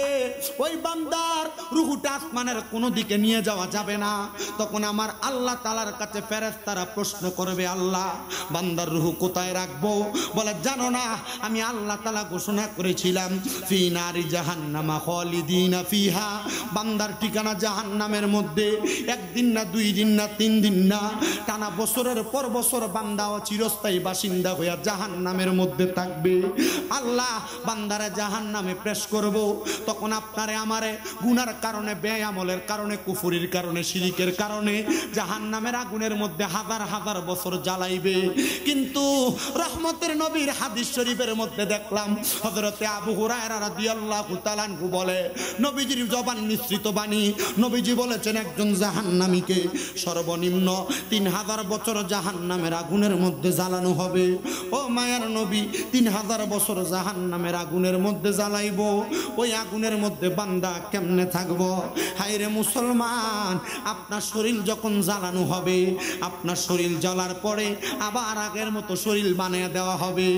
Speaker 1: ওই বান্দার রূহটা আসমানের কোনো দিকে নিয়ে যাওয়া যাবে না। তখন আমার আল্লাহ তাআলার কাছে ফেরেশতারা প্রশ্ন করবে, আল্লাহ, বান্দার রূহ কোথায় রাখবো? বলে, জানো না, আমি আল্লাহ তাআলা ঘোষণা করেছিলাম, ফি নারি জাহান্নামা খালিদিনা ফিহা, বান্দার ঠিকানা জাহান্নামের মধ্যে। একদিন না, 2 দিন না, 3 দিন না, টানা বছরের পর বছর বান্দা চিরস্থায়ী বাসিন্দা হইয়া জাহান্নামের মধ্যে থাকবে। আল্লাহ বান্দারে জাহান্নামে প্রেস করব, তখন আপনারে আমারে গুনার কারণে, বেআমলের কারণে, কুফরির কারণে, শিরিকের কারণে জাহান্নামের আগুনের মধ্যে হাজার হাজার বছর জ্বালাইবে। কিন্তু রহমতের নবীর হাদিস শরীফের মধ্যে দেখলাম, হযরতে আবু হুরায়রা রাদিয়াল্লাহু তাআলা আনহু বলে, নবীজির জবান নিঃসৃত বাণী, নবীজি বলেছেন, একজন জাহান্নামীকে সর্বনিম্ন 3000 বছর জাহান্নামের আগুনের মধ্যে জ্বালানো হবে। ও মায়ার নবী, 3000 বছর জাহান্নামের আগুনের মধ্যে জ্বালাইব, ওই আগুনের মধ্যে বান্দা কেমনে থাকবো? হায়রে মুসলমান, আপনার শরীর যখন জ্বালানো হবে, আপনার শরীর জ্বলার পরে আবার আগের মতো শরীর বানিয়ে দেওয়া হবে।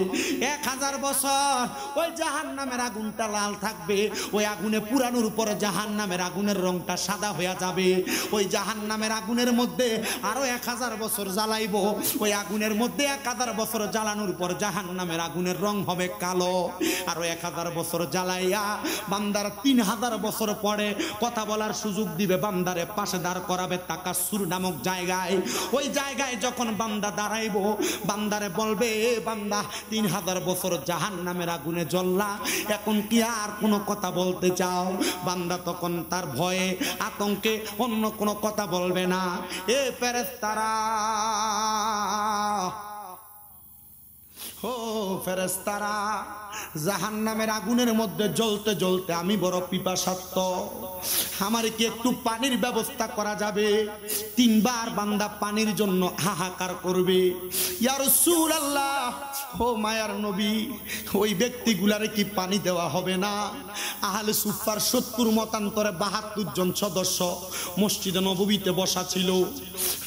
Speaker 1: 1000 বছর ওই জাহান্নামের আগুনটা লাল থাকবে, ওই আগুনে পুরানোর উপরে জাহান্নামের আগুনের রংটা সাদা হয়ে যাবে। ওই জাহান্নামের আগুনের মধ্যে আরো 1000 বছর জ্বালাইব, ওই আগুনের মধ্যে 1000 বছর জ্বালানোর পর জাহান্নামের আগুনের রং হবে কালো। আরো 1000 বছর জ্বালাইয়া বান্দার 3000 বছর পরে কথা বলার সুযোগ দিবে, বান্দারে পাশে দাঁড় করাবে তাকাসুর নামক জায়গায়। ওই জায়গায় যখন বান্দা দাঁড়াইব, বান্দারে বলবে, বান্দা 3000 বছর জাহান্নামের আগুনে জ্বললা, এখন কি আর কোনো কথা বলতে চাও? বান্দা তখন তার ভয়ে, আতঙ্কে অন্য কোনো কথা বলবে না। এ ফেরেশতারা, ও ফেরেশতারা, জাহান্নামের আগুনের মধ্যে জ্বলতে জ্বলতে আমি বড় পিপাসার্ত, আমার কি একটু পানির ব্যবস্থা করা যাবে? 3 বার বান্দা পানির জন্য হাহাকার করবে। ইয়া রাসূলুল্লাহ, ও মায়ার নবী, ওই ব্যক্তিগুলারে কি পানি দেওয়া হবে না? আহলে সুফার 70 মতান্তরে 72 জন সদস্য মসজিদে নববীতে বসা ছিল।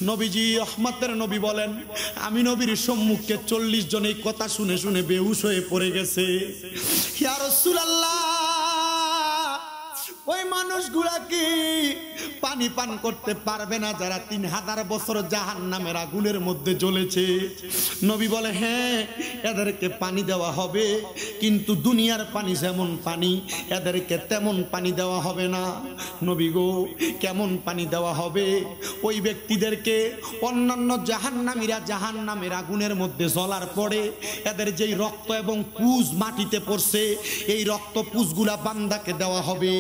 Speaker 1: নবীজি রহমতের নবী বলেন, আমি নবীর সম্মুখে 40 জন এই কথা শুনে শুনে বেহুশ হয়ে পড়ে গেছে। ইয়া রাসূলুল্লাহ, ওই মানুষগুলা কি পানি পান করতে পারবে না যারা 3000 বছর জাহান্নামের আগুনের মধ্যে জ্বলেছে? নবী বলে হ্যাঁ, এদেরকে পানি দেওয়া হবে, কিন্তু দুনিয়ার পানি যেমন পানি এদেরকে তেমন পানি দেওয়া হবে না। নবী গো, কেমন পানি দেওয়া হবে? ওই ব্যক্তিদেরকে অন্যান্য জাহান্নামীরা জাহান্নামের আগুনের মধ্যে জ্বলার পরে এদের যেই রক্ত এবং পুজ মাটিতে পড়ছে, এই রক্ত পুজগুলা বান্দাকে দেওয়া হবে।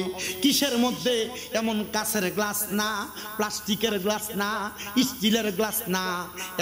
Speaker 1: কিসের মধ্যে? এমন কাঁচের গ্লাস না, প্লাস্টিকের গ্লাস না, স্টিলের গ্লাস না,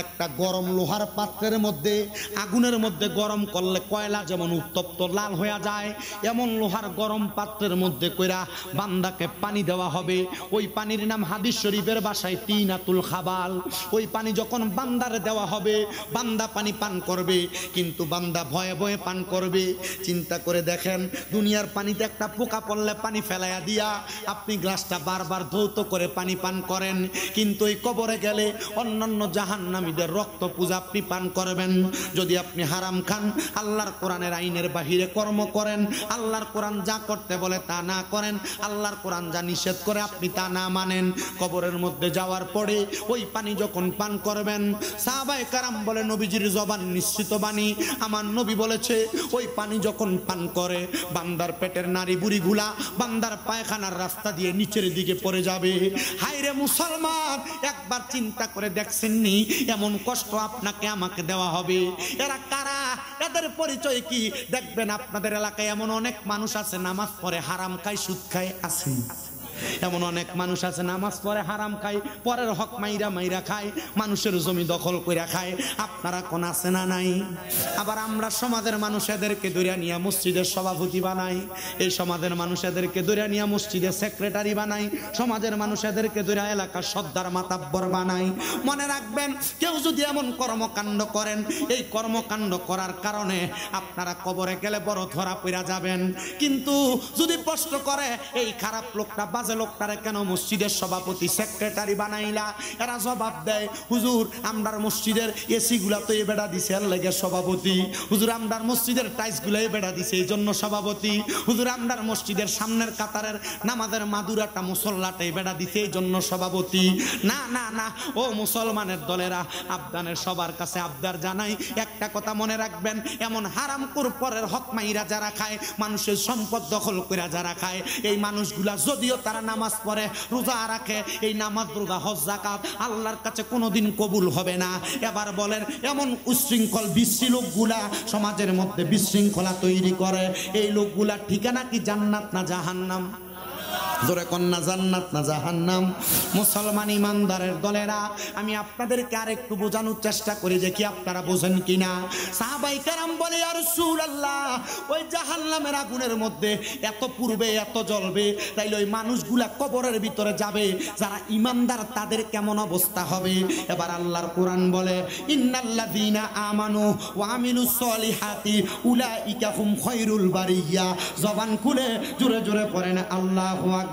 Speaker 1: একটা গরম লোহার পাত্রের মধ্যে আগুনের মধ্যে গরম করলে কয়লা যেমন উত্তপ্ত লাল হয়ে যায়, এমন লোহার গরম পাত্রের মধ্যে কইরা বান্দাকে পানি দেওয়া হবে। ওই পানির নাম হাদিস শরীফের ভাষায় তিনাতুল খাবাল। ওই পানি যখন বান্দারে দেওয়া হবে, বান্দা পানি পান করবে, কিন্তু বান্দা ভয়ে ভয়ে পান করবে। চিন্তা করে দেখেন, দুনিয়ার পানিতে একটা পোকা পড়লে পানি ফেলাইয়া দিয়া আপনি গ্লাসটা বারবার ধৌত করে পানি পান করেন, কিন্তু এই কবরে গেলে অন্যান্য জাহান্নামীদের রক্ত পূজা আপনি পান করবেন। যদি আপনি হারাম খান, আল্লাহর কোরআনের আইনের বাহিরে কর্ম করেন, আল্লাহর কোরআন যা করতে বলে তা না করেন, আল্লাহর কোরআন যা নিষেধ করে আপনি তা না মানেন, কবরের মধ্যে যাওয়ার পরে ওই পানি যখন পান করবেন, সাহাবায়ে কেরাম বলে নবীজির জবান নিশ্চিত বাণী, আমার নবী বলেছে ওই পানি যখন পান করে বান্দার পেটের নাড়ি বুড়িগুলা বান্দার পায়খানার রাস্তা দিয়ে নিচের দিকে পড়ে যাবে। হায়রে মুসলমান, একবার চিন্তা করে দেখছেননি এমন কষ্ট আপনাকে আমাকে দেওয়া হবে? এরা কারা? এদের পরিচয় কি? দেখবেন আপনাদের এলাকায় এমন অনেক মানুষ আছে নামাজ পড়ে হারাম খায়, সুদ খায়, আছে। এমন অনেক মানুষ আছে নামাজ পড়ে হারাম খায়, পরের হক মাইরা মাইরা খায়, মানুষের জমি দখল কইরা খায়। আপনারা কোন আছে না নাই? আবার আমরা সমাজের মানুষ এদেরকে ধরে নিয়ে মসজিদের সভাপতি বানাই, এই সমাজের মানুষ এদেরকে ধরে নিয়ে মসজিদের সেক্রেটারি বানাই, সমাজের মানুষ এদেরকে ধরে এলাকার সর্দার মাতাব্বর বানাই। মনে রাখবেন, কেউ যদি এমন কর্মকাণ্ড করেন, এই কর্মকাণ্ড করার কারণে আপনারা কবরে গেলে বড় ধরা পড়া যাবেন। কিন্তু যদি প্রশ্ন করে এই খারাপ লোকটা বাজে লোকটারে কেন মসজিদের সভাপতি সেক্রেটারি বানাইলা, এরা জবাব দেয়, হুজুর আমরার মসজিদের এসি গুলা তো এ বেড়া দিছে এর লেগে সভাপতি, হুজুর আমরার মসজিদের টাইলস গুলা এ বেড়া দিছে এই জন্য সভাপতি, হুজুর আমরার মসজিদের সামনের কাতারের নামাজের মাদুরাটা মুসল্লাটা এ বেড়া দিছে এই জন্য সভাপতি। না না না, ও মুসলমানের দলেরা, আবদানের সবার কাছে আবদার জানাই, একটা কথা মনে রাখবেন, এমন হারামখোর পরের হক মাইরা যারা খায়, মানুষের সম্পদ দখল করে যারা খায়, এই মানুষগুলা যদিও তারা নামাজ পড়ে, রোজা রাখে, এই নামাজ রোজা হজ যাকাত আল্লাহর কাছে কোনোদিন কবুল হবে না। এবার বলেন, এমন উচ্ছৃঙ্খল বিশ্রী লোকগুলা সমাজের মধ্যে বিশৃঙ্খলা তৈরি করে, এই লোকগুলা ঠিকানা কি জান্নাত না জাহান্নাম? জোরে কন্যা জান্নাত না জাহান্নাম? মুসলমান ইমানদারের দলেরা, আমি আপনাদেরকে আরেকটু বোঝানোর চেষ্টা করি দেখি আপনারা বোঝেন কিনা। সাহাবায়ে কেরাম বলে, ইয়া রাসূলুল্লাহ, ওই জাহান্নামের আগুনের মধ্যে এত পূর্বে এত জ্বলবে, তাইলে ওই মানুষগুলা কবরের ভিতরে যাবে যারা ইমানদার, তাদের কেমন অবস্থা হবে? এবার আল্লাহর কোরআন বলে, ইন্নাল্লাযীনা আমানু ওয়া আমিলুস সলিহাতি উলাইকা হুম খায়রুল বারিয়া। জবান খুলে জোরে জোরে পড়েন আল্লাহু আকবার।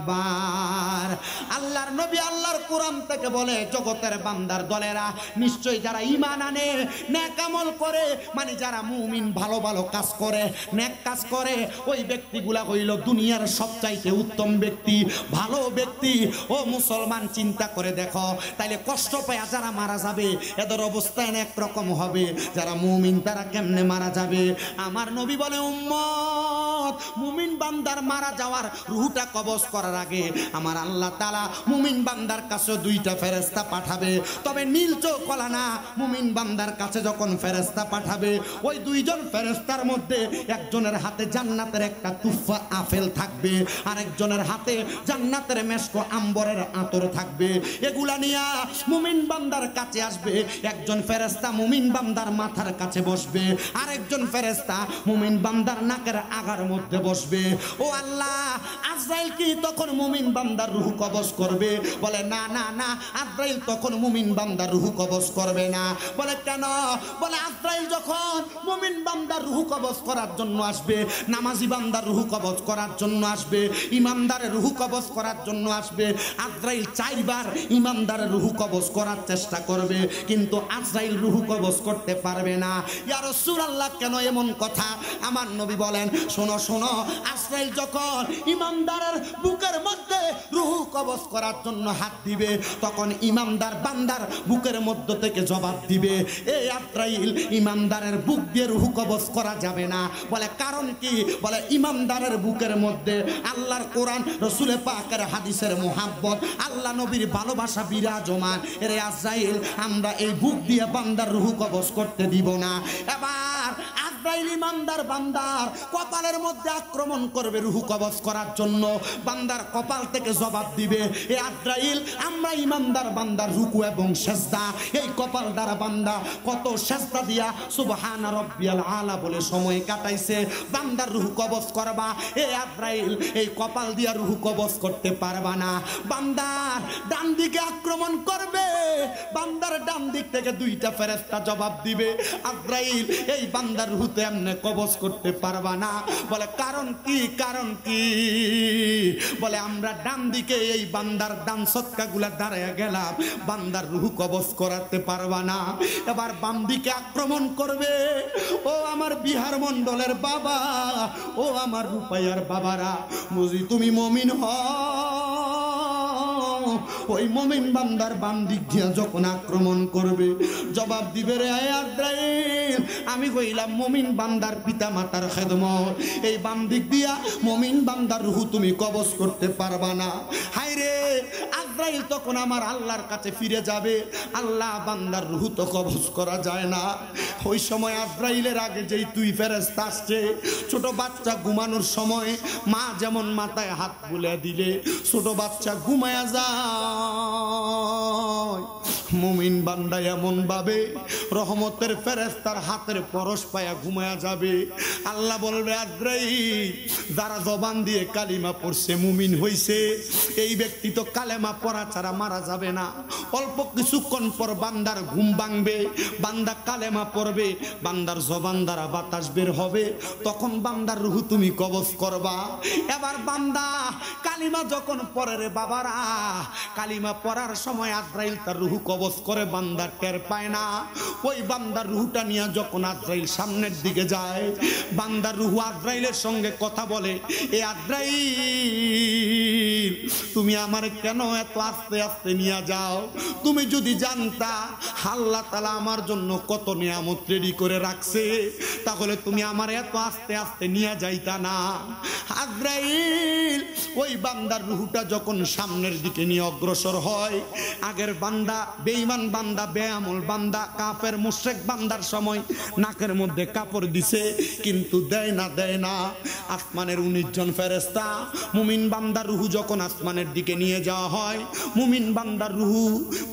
Speaker 1: আল্লাহর নবী আল্লাহর কোরআন থেকে বলে, জগতের বান্দার দলেরা, নিশ্চয়ই যারা ঈমান আনে, নেক আমল করে, মানে যারা মুমিন, ভালো ভালো কাজ করে, নেক কাজ করে, ওই ব্যক্তিগুলা হইল দুনিয়ার সবচাইতে উত্তম ব্যক্তি, ভালো ব্যক্তি। ও মুসলমান, চিন্তা করে দেখো, তাইলে কষ্ট পায় যারা মারা যাবে এদের অবস্থা এক রকম হবে, যারা মুমিন তারা কেমনে মারা যাবে? আমার নবী বলে, উম্মত, মুমিন বান্দার মারা যাওয়ার রূহটা কবজ করার আগে আমার আল্লাহ তাআলা মুমিন বান্দার কাছে দুইটা ফেরেশতা পাঠাবে। তবে নীল চোখ ওয়ালা না, মুমিন বান্দার কাছে যখন ফেরেশতা পাঠাবে, ওই দুইজন ফেরেশতার মধ্যে একজনের হাতে জান্নাতের একটা তুফা আপেল থাকবে, আরেকজনের হাতে জান্নাতের মেশক আম্বরের আতর থাকবে। এগুলা নিয়ে মুমিন বান্দার কাছে আসবে। একজন ফেরেশতা মুমিন বান্দার মাথার কাছে বসবে, আরেকজন ফেরেশতা মুমিন বান্দার নাকের আগার মধ্যে বসবে। ও আল্লাহ, আজরাইল কি তখন মুমিন বান্দার রূহ কবজ করবে? বলে না না না, আজরাইল তখন মুমিন বান্দার রূহ কবজ করবে না। বলে কেন? বলে আজরাইল যখন মুমিন বান্দার রূহ কবজ করার জন্য আসবে, নামাজি বান্দার রূহ কবজ করার জন্য আসবে, ইমানদারের রূহ কবজ করার জন্য আসবে, আজরাইল 4 বার ইমানদারের রূহ কবজ করার চেষ্টা করবে, কিন্তু আজরাইল রূহ কবজ করতে পারবে না। ইয়া রাসূলুল্লাহ, কেন এমন কথা? আমার নবী বলেন, শোনো শোনো, আজরাইল যখন ইমানদারের বুকের মধ্যে রূহ কবজ করার জন্য হাত দিবে, তখন ইমানদার বান্দার বুকের মধ্য থেকে জবাব দিবে, এই আজরাইল ইমানদারের বুক দিয়ে রূহ কবজ করা যাবে না। বলে কারণ কি? বলে ইমানদারের বুকের মধ্যে আল্লাহর কোরআন, রসুল পাকের হাদিসের মুহাব্বত, আল্লাহ নবীর ভালোবাসা বিরাজমান। এরে আজরাইল, আমরা এই বুক দিয়ে বান্দার রূহ কবজ করতে দিব না। এবার আজরাইল ইমানদার বান্দার কপালের মধ্যে আক্রমণ করবে রূহ কবজ করার জন্য। বান্দার কপাল থেকে জবাব দিবে, এ আজরাইল, আমরা ইমানদার বান্দার রুকু এবং সেজদা, এই কপাল দ্বারা বান্দা কত সেজদা দিয়া সুবহানা রাব্বিয়াল আলা বলে সময় কাটাইছে, বান্দার রূহ কবজ করবা, এ আজরাইল এই কপাল দিয়া রূহ কবজ করতে পারবা না। বান্দার ডান দিকে আক্রমণ করবে, বান্দার ডান দিক থেকে দুইটা ফেরেশতা জবাব দিবে, আজরাইল এই বান্দার রূহ তো এমনি কবজ করতে পারবা না। বলে কারণ কি? কারণ কি? বলে আমরা ডান দিকে এই বান্দার দান সদকাগুলা দাঁড়ায় গেলাম, বান্দার রূহ কবজ করাতে পারবা না। এবার বাম দিকে আক্রমণ করবে, ও আমার বিহার মণ্ডলের বাবা, ও আমার রূপাইয়ার বাবারা, বুঝি তুমি মুমিন ওই মুমিন বান্দার বাম দিক দিয়া যখন আক্রমণ করবে, জবাব দিবে, রে আজরাইল, আমি কইলাম মুমিন বান্দার পিতা মাতার খেদমত, এই বাম দিক দিয়া মুমিন বান্দার রূহ তুমি কবজ করতে পারবা না। হায় রে, আজরাইল তখন আমার আল্লাহর কাছে ফিরে যাবে, আল্লাহ বান্দার রূহ তো কবজ করা যায় না। ওই সময় আজরাইলের আগে যেই দুই ফেরেশতা আসছে, ছোট বাচ্চা ঘুমানোর সময় মা যেমন মাথায় হাত বুলে দিলে ছোট বাচ্চা ঘুমায়া যায়, মুমিন বান্দা এমন ভাবে রহমতের ফেরেশতার হাতের পরশ পায়া ঘুমায়া যাবে। আল্লাহ বলবে, আজরাইল, যারা জবান দিয়ে কালিমা পড়ছে মুমিন হইছে, এই ব্যক্তি তো কালেমা পড়া ছাড়া মারা যাবে না। অল্প কিছুক্ষণ পর বান্দার ঘুম ভাঙবে, বান্দা কালেমা পড়বে, বান্দার জবান দ্বারা বাতাস বের হবে, তখন বান্দার রূহ তুমি কবজ করবা। এবার বান্দা কালিমা যখন পড়ে, রে বাবারা, কালিমা পড়ার সময় আজরাইল তার রূহ কবজ করে, বান্দা টের পায় না। ওই বান্দার রূহটা নিয়ে যখন আজরাইল সামনের দিকে যায়, বান্দার রূহ আজরাইলের সঙ্গে কথা বলে, এ আজরাইল, তুমি আমার কেন এত আস্তে আস্তে নিয়ে যাও? তুমি যদি জানতা আল্লাহ তাআলা আমার জন্য কত নিয়ামত রেডি করে রাখছে, তাহলে তুমি আমার এত আস্তে আস্তে নিয়ে যাইতা না। আজরাইল ওই বান্দার রূহটা যখন সামনের দিকে নিয়ে অগ্রসর হয়, আগের বান্দা বেঈমান বান্দা, বেআমল বান্দা, কাফের মুশরিক বান্দার সময় নাকের মধ্যে কাপড় দিছে, কিন্তু দেয় না। আসমানের 19 জন ফেরেশতা মুমিন বান্দার রূহ যখন আসমানের দিকে নিয়ে যাওয়া হয়, মুমিন বান্দার রূহ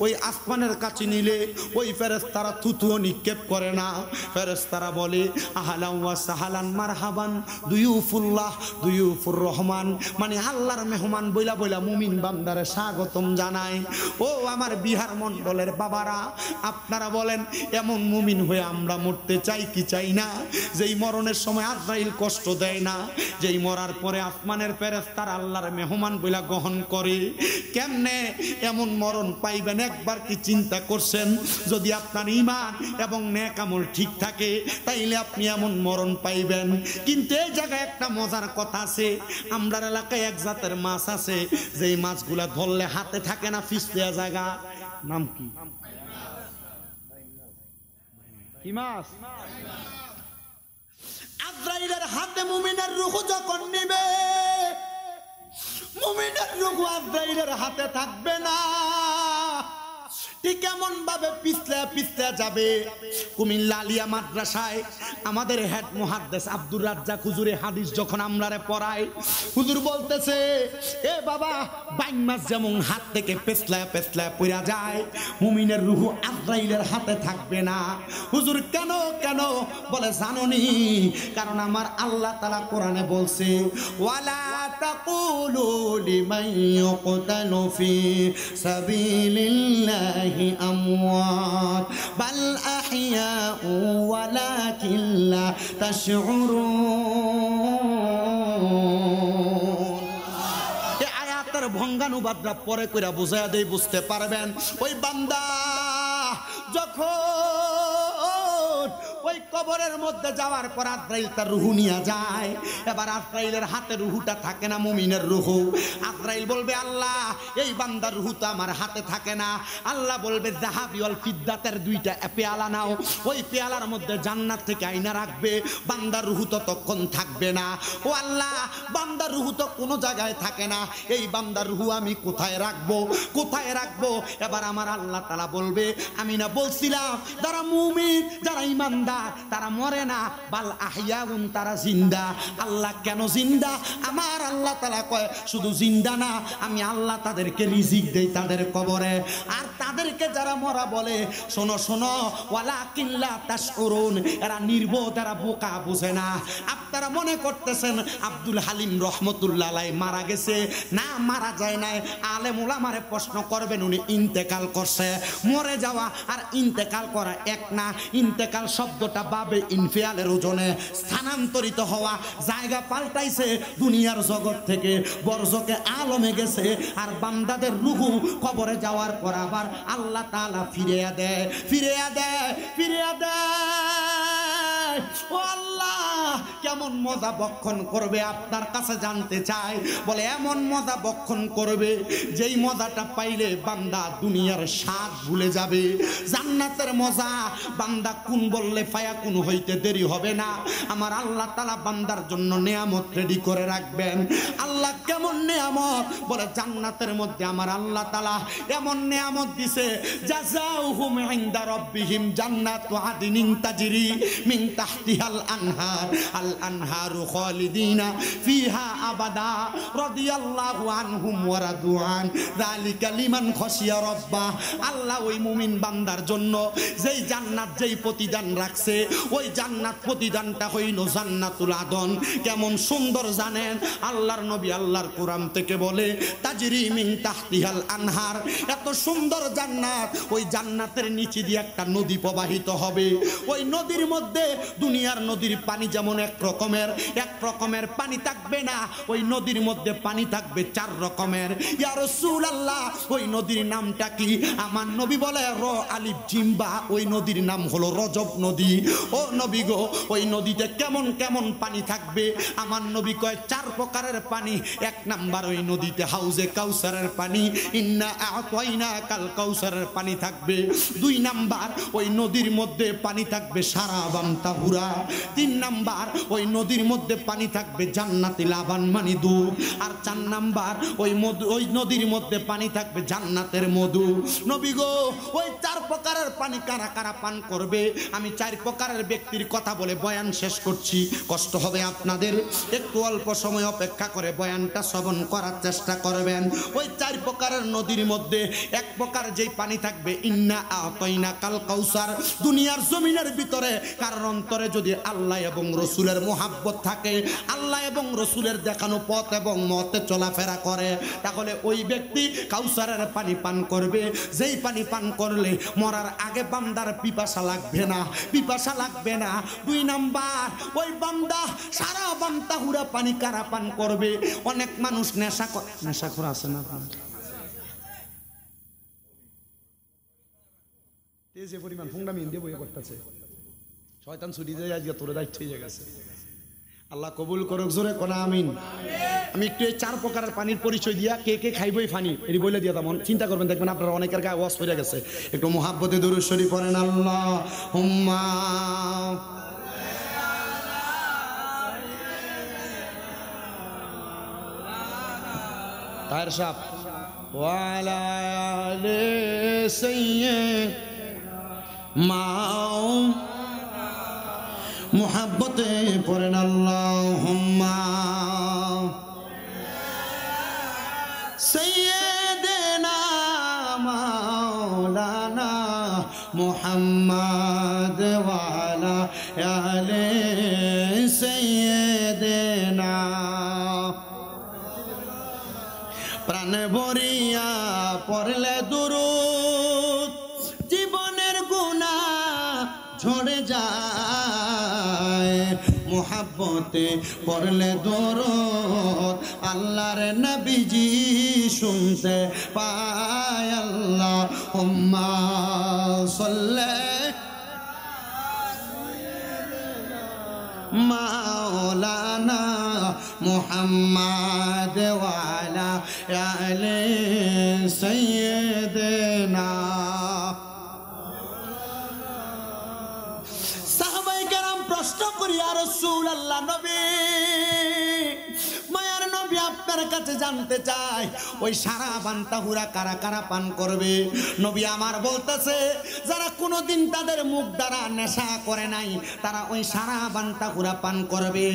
Speaker 1: ওই আসমানের কাছে নিলে ওই ফেরেশতারা থুতুও নিক্ষেপ করে না। ফেরেশতারা বলে, আহলান ওয়া সাহালান মারহাবান দুয়ুফুল্লাহ দুয়ুফুর রহমান, মানে আল্লাহর মেহমান বইলা বইলা মুমিন বান্দারে স্বাগতম জানায়। ও আমার বিহার মণ্ডলের বাবারা, আপনারা বলেন, এমন মুমিন হয়ে আমরা মরতে চাই কি চাই না? যেই মরণের সময় আজরাইল কষ্ট দেয় না, যেই মরার পরে আসমানের ফেরেশতারা আল্লাহর মেহমান বইলা গ্রহণ করে। কেমনে এমন মরণ পাইবেন একবার কি চিন্তা করছেন? যদি আপনার ঈমান এবং নেক আমল ঠিক থাকে, তাইলে আপনি এমন মরণ পাইবেন। কিন্তু এই জায়গায় একটা মজার কথা আছে, আমরার এলাকায় এক জাতের মাছ আছে, যেই মাছগুলা ধরলে হাতে থাকে না, ফিসলিয়া জায়গা, নাম কি? কি মাছ? আজরাইলের হাতে মুমিনের রূহ যখন নিবে, মুমিনের রূহ আজরাইলের হাতে থাকবে না, ঠিক এমন ভাবে পিছলে যাবে। কুমিল্লা আলিয়া মাদ্রাসায় আমাদের হেড মুহাদ্দিস আব্দুর রাজ্জাক হুজুরে হাদিস যখন আমরারে পড়ায়, হুজুর বলতেছে, এ বাবা, বাইন মাছ যেমন হাত থেকে পেছলায় পড়া যায়, মুমিনের রূহ আজরাইলের হাতে থাকবে না। হুজুর কেন? বলে, জানোনি? কারণ আমার আল্লাহ তাআলা কোরআনে বলছে, ওয়ালা তাকুলু লিমান ইউকতালু ফি সাবিলিল্লাহ أموات بل أحياء ولكن لا تشعرون। এই আয়াতের ভঙ্গানুবাদরা পরে কইরা বুঝায়া দেই, বুঝতে পারবেন। ওই বান্দা যখন ওই কবরের মধ্যে যাওয়ার পর আজরাইল তার রুহু নিয়ে যায়। এবার আজরাইলের হাতে রুহুটা থাকে না, মুমিনের রুহু। আজরাইল বলবে আল্লাহ এই বান্দার রুহু তো আমার হাতে থাকে না। আল্লাহ বলবে যাহাবি ওয়াল ফিদ্দাতের দুইটা পেয়ালা নাও, ওই পেয়ালার মধ্যে জান্নাত থেকে আইনা রাখবে, বান্দার রুহু তো তখন থাকবে না। ও আল্লাহ বান্দার রুহু তো কোনো জায়গায় থাকে না, এই বান্দার রুহু আমি কোথায় রাখবো, কোথায় রাখবো? এবার আমার আল্লাহ তাআলা বলবে আমি না বলছিলাম যারা মুমিন যারা ঈমানদার তারা মরে না, বাল আহইয়াউন তারা জিন্দা। আল্লাহ কেন জিন্দা? আমার আল্লাহ তাআলা কয় শুধু জিন্দা না, আমি আল্লাহ তাদেরকে রিজিক দেই তাদের কবরে। আর তাদেরকে যারা মরা বলে শোনো শোনো ওয়ালাকিন লা তাশউরুন, এরা নির্বোধ, এরা বোকা, বুঝে না। আপনারা মনে করতেছেন আব্দুল হালিম রহমতুল্লাহ আলাইহি মারা গেছে, না মারা যায় নাই। আলেম উলামারে প্রশ্ন করবেন, উনি ইন্তেকাল করছে। মরে যাওয়া আর ইন্তেকাল করা এক না। ইন্তেকাল শব্দটা বাবে ইনফিয়ালের ওজনে স্থানান্তরিত হওয়া, জায়গা পাল্টাইছে, দুনিয়ার জগৎ থেকে বরজকে আলমে গেছে। আর বান্দাদের রূহু কবরে যাওয়ার পর আবার আল্লাহ তাআলা ফিরিয়ে দেয়, ফিরিয়ে দেয়, ফিরিয়ে দেয়। ও আল্লাহ কেমন মজা বক্ষণ করবে আপনার কাছে জানতে চাই। বলে এমন মজা বক্ষণ করবে যেই মজাটা পাইলে বান্দা দুনিয়ার স্বাদ ভুলে যাবে। জান্নাতের মজা বান্দা কোন বললে ফায়া কোন হইতে দেরি হবে না। আমার আল্লাহ তাআলা বান্দার জন্য নিয়ামত রেডি করে রাখবেন। আল্লাহ কেমন নিয়ামত? বলে জান্নাতের মধ্যে আমার আল্লাহ তাআলা এমন নিয়ামত দিছে, জাযাউহুম ইনদা রাব্বিহিম জান্নাতু আদনিন তাজরি মিন তাহতিহাল আনহার, আল আনহারু খালিদিনা ফিহা আবাদা রাদিয়াল্লাহু আনহুম ওয়া রাদুআন যালিকা লিমান খাশিয়া রাব্বাহ। আল্লাহ ওই মুমিন বান্দার জন্য যেই জান্নাত যেই প্রতিদান রাখছে, ওই জান্নাত প্রতিদানটা হইল জান্নাতুল আদন। কেমন সুন্দর জানেন? আল্লাহর নবী আল্লাহর কোরআন থেকে বলে তাজরি মিন তাহতিহাল আনহার, এত সুন্দর জান্নাত, ওই জান্নাতের নিচে দিয়ে একটা নদী প্রবাহিত হবে। ওই নদীর মধ্যে দুনিয়ার নদীর পানি যেমন এক রকমের পানি থাকবে না, ওই নদীর মধ্যে পানি থাকবে 4 রকমের। ইয়া রাসূলুল্লাহ ওই নদীর নামটা কি? আমার নবী বলে র আলিফ জিম বা, ওই নদীর নাম হলো রজব নদী। ও নবী গো ওই নদীতে কেমন কেমন পানি থাকবে? আমার নবী কয় 4 প্রকারের পানি। 1 নাম্বার ওই নদীতে হাউজে কাউসারের পানি, ইন্না আ'তাইনাকাল কাউসারের পানি থাকবে। 2 নাম্বার ওই নদীর মধ্যে পানি থাকবে সারাবান তাহুরা। 3 নাম্বার ওই নদীর মধ্যে পানি থাকবে জান্নাতি লাবান মানে দুধ। আর 4 নাম্বার ওই নদীর মধ্যে পানি থাকবে জান্নাতের মধু। নবী গো ওই 4 প্রকারের পানি কারা কারা পান করবে? আমি 4 প্রকারের ব্যক্তির কথা বলে বয়ান শেষ করছি, কষ্ট হবে আপনাদের, একটু অল্প সময় অপেক্ষা করে বয়ানটা শ্রবণ করার চেষ্টা করবেন। ওই 4 প্রকারের নদীর মধ্যে 1 প্রকার যেই পানি থাকবে ইন্না আ'তাইনাকাল কাউসার। দুনিয়ার জমিনের ভিতরে কারণ অন্তরে যদি আল্লাহ এবং রসুলের মোহাব্বত থাকে, আল্লাহ এবং রসুলের দেখানো পথ এবং মতে চলাফেরা করে, তাহলে ওই ব্যক্তি কাউসারের পানি পান করবে। যেই পানি পান করলে মরার আগে বান্দার পিপাসা লাগবে না, পিপাসা লাগবে না। 2 নাম্বার ওই বান্দা সারা বান্তাহুরা পানি কারা পান করবে? অনেক মানুষ নেশাখোর আছে না, যে পরিমাণ ফুংডামি দিয়ে বইয়ে করতেছে, শয়তান ছুটি দিয়ে আজকে তোরে দায়িত্ব হয়ে গেছে। আল্লাহ কবুল করুক, জোরে কোনা আমিন। আমি একটু এই 4 প্রকারের পানির পরিচয় দিয়া কে কে খাইবই পানি এটি বলে দিয়া তেমন চিন্তা করবেন, দেখবেন আপনারা অনেকের গায়ে ওয়াজ হয়ে গেছে। একটু মুহাব্বতে দুরূদ শরীফ পড়েন, আল্লাহুম্মা তাহের সাহেব ওয়ালা আলে সাইয়্যিদ মাও মুহাব্বতে পড়েন, আল্লাহুম্মা সাইয়্যিদিনা মাওলানা মুহাম্মদ ওয়া আলা আলি সাইয়্যিদিনা। প্রাণ ভরিয়া পড়লে দুরূদ জীবনের গুনাহ ঝরে যায়। মুহাব্বতে পড়লে দুরূদ আল্লাহর নবীজি শুনতে পায়। আল্লাহুম্মা সাল্লি মাওলানা মুহাম্মদ ওয়ালা আলে সাইয়্যিদিনা। সাহাবায়ে কেরাম প্রশ্ন করি, ইয়া রাসূলুল্লাহ, নবী, মায়ার নবী, আপনার কাছে জানতে চাই ওই সারা বান্তাহুরা কারা কারা পান করবে? নবী আমার বলতেছে, যারা কোনোদিন তাদের মুখ দ্বারা নেশা করে নাই তারা ওই সারা বান্তাহুরা পান করবে।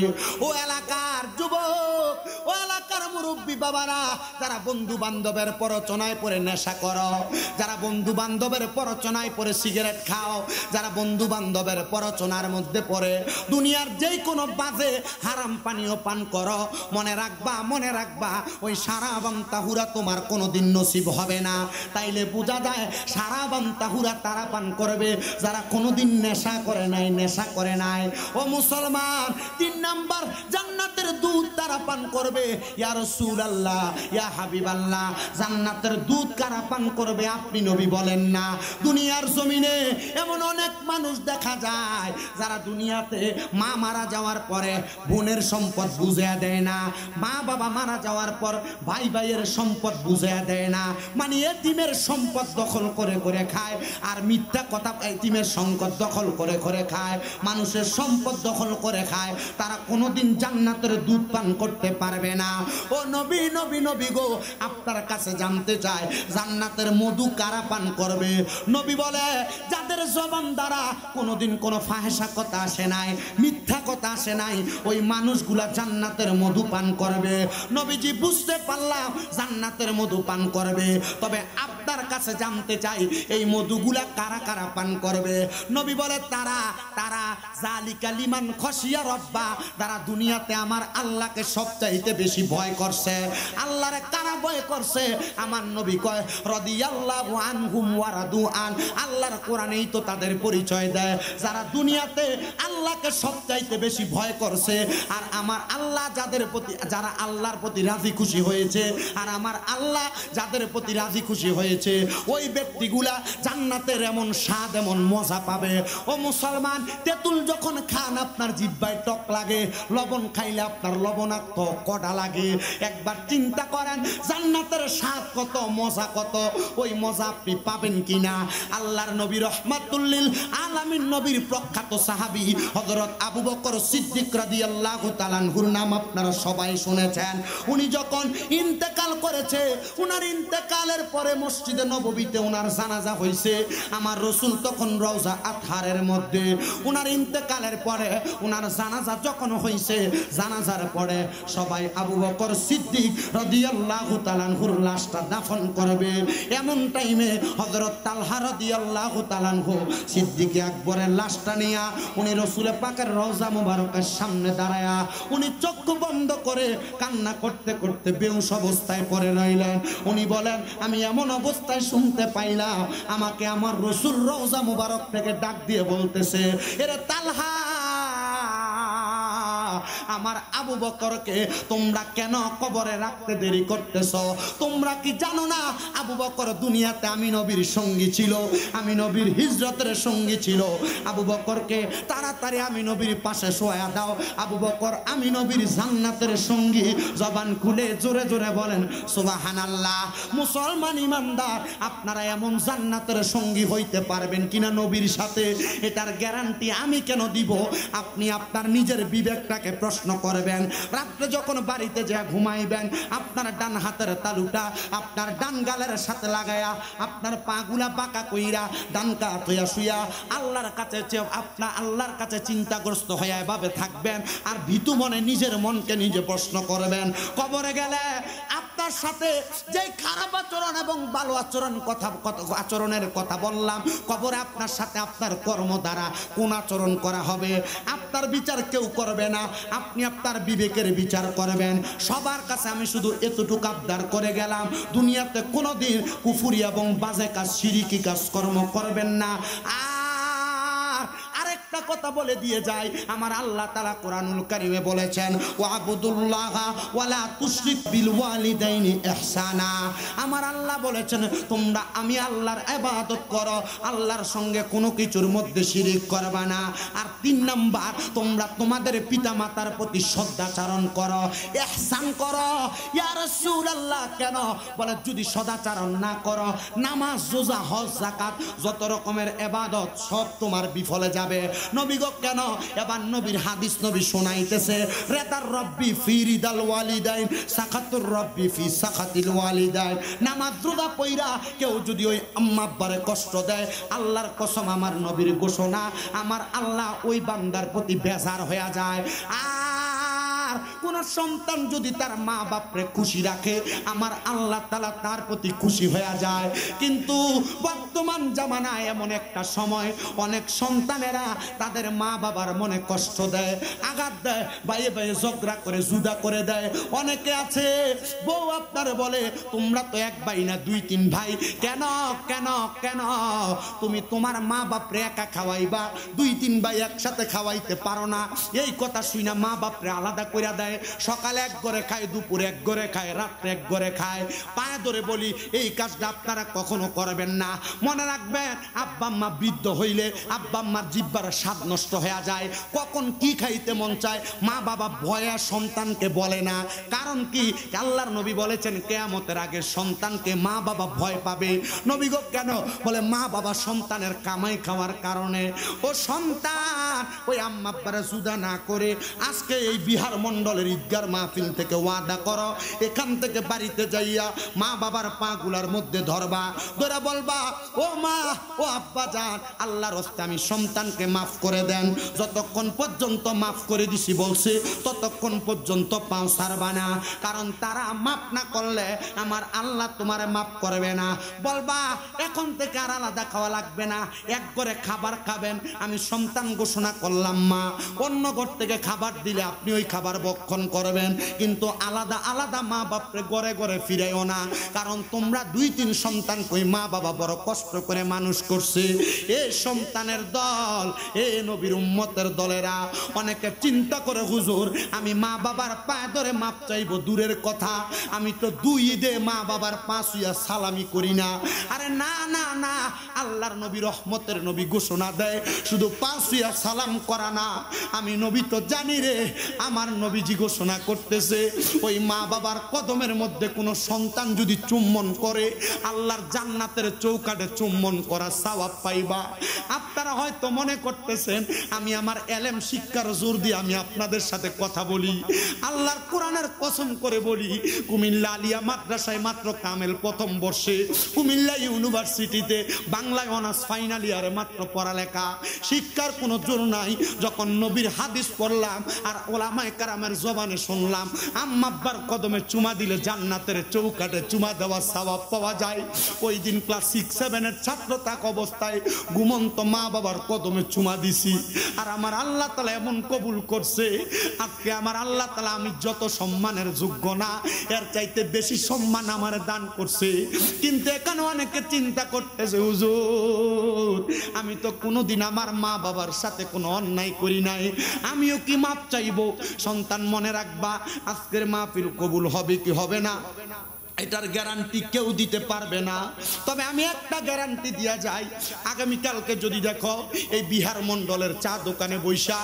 Speaker 1: ও এলাকার যুবক, ও এলাকার মুরব্বী বাবারা, যারা বন্ধু বান্ধবের প্ররোচনায় পড়ে নেশা করো, যারা বন্ধু বান্ধবের প্ররোচনায় পড়ে সিগারেট খাও, যারা বন্ধু বান্ধবের প্ররোচনার মধ্যে পড়ে দুনিয়ার যেই কোনো বাজে হারাম পানীয় পান করো, মনে রাখবা, মনে রাখবা, ওই সারা বান্তাহুরা তোমার কোনোদিন নসিব হবে না। তাইলে বোঝা যায় সারা বান্তাহুরা তারা পান করবে যারা কোনোদিন নেশা করে নাই, নেশা করে নাই। ও মুসলমান, 3 নাম্বার, জান্নাতের দুধ তারা পান করবে। ইয়া রাসূলুল্লাহ, ইয়া হাবিবাল্লাহ, জান্নাতের দুধ কারা পান করবে আপনি নবী বলেন না? দুনিয়ার জমিনে এমন অনেক মানুষ দেখা যায় যারা দুনিয়াতে মা মারা যাওয়ার পরে বোনের সম্পদ বুঝিয়ে দেয় না, মা বাবা মারা যাওয়ার পর ভাই ভাইয়ের সম্পদ বুঝিয়ে দেয় না, মানে এতিমের সম্পদ দখল করে করে খায়, আর মিথ্যা কথা, এতিমের সম্পদ দখল করে করে খায়, মানুষের সম্পদ দখল করে খায়, তারা কোনোদিন জান্নাতের দুধ পান করতে পারবে না। ও নবী, নবী, নবী গো, আপনার কাছে জানতে চাই জান্নাতের মধু কারা পান করবে? নবী বলে, যাদের জবান দ্বারা কোনোদিন কোনো ফাহেসা কথা আসে নাই, মিথ্যা কথা আসে নাই, ওই মানুষগুলা জান্নাতের মধু পান করবে। নবীজি বুঝতে পারলাম জান্নাতের মধু পান করবে, তবে আপনার কাছে জানতে চাই এই মধুগুলা কারা কারা পান করবে? নবী বলে, তারা তারা জালিকা লিমান খশিয়া রব্বা, যারা দুনিয়াতে আমার আল্লাহকে সবচাইতে বেশি ভয় করছে। আল্লাহরে কারা ভয় করছে? আমার নবী কয়, রাদিয়াল্লাহু আনহুম ওয়া রাদু আন। আল্লাহর কোরআনেই তো তাদের পরিচয় দেয়, যারা দুনিয়াতে আল্লাহকে সবচাইতে বেশি ভয় করছে, আর আমার আল্লাহ যাদের প্রতি, যারা আল্লাহর প্রতি রাজি খুশি হয়েছে, আর আমার আল্লাহ যাদের প্রতি রাজি খুশি হয়েছে, ওই ব্যক্তিগুলা জান্নাতের এমন স্বাদ, এমন মজা পাবে। ও মুসলমান, তেঁতুল যখন খান আপনার জিহ্বায় টক লাগে, লবণ খাইলে আপনার লবণাক্ত কড়া লাগে। একবার চিন্তা করেন জান্নাতের স্বাদ কত, মজা কত, ওই মজা আপনি পাবেন কিনা? আল্লাহর নবী রাহমাতুল লিল আলামিন, নবীর প্রখ্যাত সাহাবী হযরত আবু বকর সিদ্দিক রাদিয়াল্লাহু তাআলা আনহুর নাম আপনারা সবাই শুনেছেন। উনি যখন ইন্তেকাল করেছে, উনার ইন্তেকালের পরে মসজিদে নববীতে উনার জানাজা হয়েছে। আমার রাসূল তখন রওজা আতহারের মধ্যে, উনার ইন্তেকালের পরে উনার জানাজা যখন হয়েছে, জানাজার পরে সবাই আবু বকর সিদ্দিক রাদিয়াল্লাহু তাআলা আনহুর লাশটা দাফন করবে। এমন টাইমে হযরত তালহা রাদিয়াল্লাহু তাআলা আনহু সিদ্দিক আকবরের লাশটা নিয়া উনি রাসূল পাকের রওজা মুবারকের সামনে দাঁড়ায়া উনি চক্ষু বন্ধ করে কান্না করতে করতে বেহুশ অবস্থায় পড়ে রইলেন। উনি বলেন, আমি এমন অবস্থায় শুনতে পাইলাম আমাকে আমার রাসূল রওজা মুবারক থেকে ডাক দিয়ে বলতেছে, এরে তালহা, আমার আবু বকরকে তোমরা কেন কবরে রাখতে দেরি করতেছ? তোমরা কি জানো না আবু বকর দুনিয়াতে আমি নবীর সঙ্গী ছিল, আমি নবীর হিজরতের সঙ্গী ছিল। আবু বকরকে তাড়াতাড়ি আমি নবীর পাশে শোয়া দাও। আবু বকর আমি নবীর জান্নাতের সঙ্গী। জবান খুলে জোরে জোরে বলেন সুবহানাল্লাহ। মুসলমান ইমানদার, আপনারা এমন জান্নাতের সঙ্গী হইতে পারবেন কিনা নবীর সাথে? এটার গ্যারান্টি আমি কেন দিব? আপনি আপনার নিজের বিবেকটাকে প্রশ্ন করবেন। রাত্রে যখন বাড়িতে যা ঘুমাইবেন, আপনার ডান হাতের তালুটা আপনার ডান গালের সাথে লাগায়া, আপনার পাগুলা বাঁকা কইরা ডান কাত হইয়া শুয়া আল্লাহর কাছে আপনার আল্লাহর কাছে চিন্তাগ্রস্ত হয়ে এভাবে থাকবেন। আর ভীতু মনে নিজের মনকে নিজে প্রশ্ন করবেন, কবরে গেলে আপনার সাথে যে খারাপ আচরণ এবং ভালো আচরণের কথা বললাম, কবরে আপনার সাথে আপনার কর্ম দ্বারা কোন আচরণ করা হবে? আপনার বিচার কেউ করবে না, আপনি আপনার বিবেকের বিচার করবেন। সবার কাছে আমি শুধু এতটুকু আবদার করে গেলাম, দুনিয়াতে কোনোদিন কুফরি এবং বাজে কাজ, শিরিকি কাজ কর্ম করবেন না। আর আরেকটা আরেকটা কথা বলে দিয়ে যায়, আমার আল্লাহ তাআলা কোরআনুল কারীমে বলেছেন ওয়াবুদুল্লাহ ওয়ালা তুশরিক বিল ওয়ালিদাইনি ইহসানা। আমার আল্লাহ বলেছেন তোমরা আমি আল্লাহর ইবাদত করো, আল্লাহর সঙ্গে কোনো কিছুর মধ্যে শিরিক করবে না। আর 3 নাম্বার, তোমরা তোমাদের পিতামাতার প্রতি সদাচরণ করো, ইহসান করো। ইয়া রাসূলুল্লাহ কেন? বলে যদি সদাচরণ না করো, নামাজ রোজা হজ যাকাত যত রকমের ইবাদত সব তোমার বিফলে যাবে। নবী গো কেন? এবার নবীর হাদিস নবী শোনাইতেছে, রেদার রব্বি ফি রিদাল ওয়ালিদাইন সাখাতুর রব্বি ফি সাখাতিল ওয়ালিদাইন। নামাজ রোজা পয়রা কেউ যদি ওই আম্মা আব্বারে কষ্ট দেয়, আল্লাহর কসম আমার নবীর ঘোষণা, আমার আল্লাহ ওই বান্দার প্রতি বেজার হয়ে যায়। আর কোন সন্তান যদি তার মা বাপরে খুশি রাখে, আমার আল্লাহ তাআলা তার প্রতি খুশি হয়ে যায়। কিন্তু বর্তমান জামানায় এমন একটা সময়, অনেক সন্তানেরা তাদের মা বাবার মনে কষ্ট দেয়, আঘাত দেয়, বাইয়ে বাইয়ে ঝগড়া করে জুদা করে দেয়। অনেকে আছে বউ আপনার বলে তোমরা তো এক ভাই না 2-3 ভাই, কেন কেন কেন তুমি তোমার মা বাপরে একা খাওয়াইবা, 2-3 ভাই একসাথে খাওয়াইতে পারো না? এই কথা শুনে মা বাপরে আলাদা করে দেয়। সকালে এক ঘরে খায়, দুপুরে এক ঘরে খায়, রাত্রে এক ঘরে খায়। পায়ে ধরে বলি এই কাজটা আপনারা কখনো করবেন না। মনে রাখবেন আব্বা আম্মা বৃদ্ধ হইলে আব্বা আম্মার জিহ্বার স্বাদ নষ্ট হয়ে যায়, কখন কি খাইতে মন চায় মা বাবা ভয়ে সন্তানকে বলে না। কারণ কি? আল্লাহর নবী বলেছেন কিয়ামতের আগে সন্তানকে মা বাবা ভয় পাবে। নবী গো কেন? বলে মা বাবা সন্তানের কামাই খাওয়ার কারণে। ও সন্তান, ওই আম্মা আব্বারা জুদা না করে আজকে এই বিহার মন্ডলের ঈদগার মাহফিল থেকে ওয়াদা করো, এখান থেকে বাড়িতে যাইয়া মা বাবার পা গুলার মধ্যে ধরবা, ধরে বলবা ও মা ও আব্বা জান, আল্লাহর রাস্তায় আমি সন্তানকে মাফ করে দেন। যতক্ষণ পর্যন্ত মাফ করে দিছি বলছে ততক্ষণ পর্যন্ত পাও ছাড়বা না, কারণ তারা মাফ না করলে আমার আল্লাহ তোমারে মাফ করবে না। বলবা এখন থেকে আর আলাদা খাওয়া লাগবে না, এক ঘরে খাবার খাবেন। আমি সন্তান ঘোষণা করলাম মা, অন্য ঘর থেকে খাবার দিলে আপনি ওই খাবার ভক্ষণ করবেন, কিন্তু আলাদা আলাদা মা বাপরে ঘরে ঘরে ফিরাইও না। কারণ তোমরা 2-3 সন্তান কই মা বাবা বড় কষ্ট করে মানুষ করছে। এই সন্তানের দল, এ নবীর উম্মতের দলেরা অনেকে চিন্তা করে হুজুর আমি মা বাবার পায়ে ধরে মাপ চাইবো দূরের কথা, আমি তো 2 ঈদে মা বাবার পা ছুঁয়া সালামি করি না। আরে না না না, আল্লাহর নবী রহমতের নবী ঘোষণা দেয় শুধু পা ছুঁয়া সালাম করা না। আমি নবী তো জানি রে, আমার নবীজি ঘোষণা করতেছে ওই মা বাবার কদমের মধ্যে কোনো সন্তান যদি চুম্বন করে, আল্লাহর জান্নাতের চৌকাঠে চুম্বন করা সওয়াব পাইবা। আপনারা হয়তো মনে করতেছেন আমি আমার এলেম শিক্ষার জোর দিয়ে আমি আপনাদের সাথে কথা বলি। আল্লাহর কোরআনের কসম করে বলি, কুমিল্লা আলিয়া মাদ্রাসায় মাত্র কামেল প্রথম বর্ষে, কুমিল্লা ইউনিভার্সিটিতে বাংলায় অনার্স ফাইনাল ইয়ারে মাত্র পড়ালেখা, শিক্ষার কোনো জোর নাই। যখন নবীর হাদিস পড়লাম আর ওলামায়ে কেরামের জবানে শুনলাম আম্মা আব্বার কদমে চুমা দিলে জান্নাতের চৌকাঠে চুমা দেওয়া সওয়াব পাওয়া যায়। ওই দিন ক্লাস 6-7 ছাত্র থাকা অবস্থায় ঘুমন্ত মা বাবার কদমে চুমা দিছি, আর আমার আল্লাহ তাআলা এমন কবুল করছে। আজকে আমার আল্লাহ তাআলা আমি যত সম্মানের যোগ্য না, এর চাইতে বেশি সম্মান আমার দান করছে। কিন্তু এখানে অনেকে চিন্তা করতেছে হুজুর আমি তো কোনোদিন আমার মা বাবার সাথে কোনো অন্যায় করি নাই, আমিও কি মাপ চাইবো? সন্তান মনে রাখবা, আজকের মাহফিল কবুল হবে কি হবে না এটার গ্যারান্টি কেউ দিতে পারবে না। তবে আমি একটা গ্যারান্টি দিয়া যাই, আগামীকালকে যদি দেখো এই বিহার মন্ডলের চা দোকানে বৈশা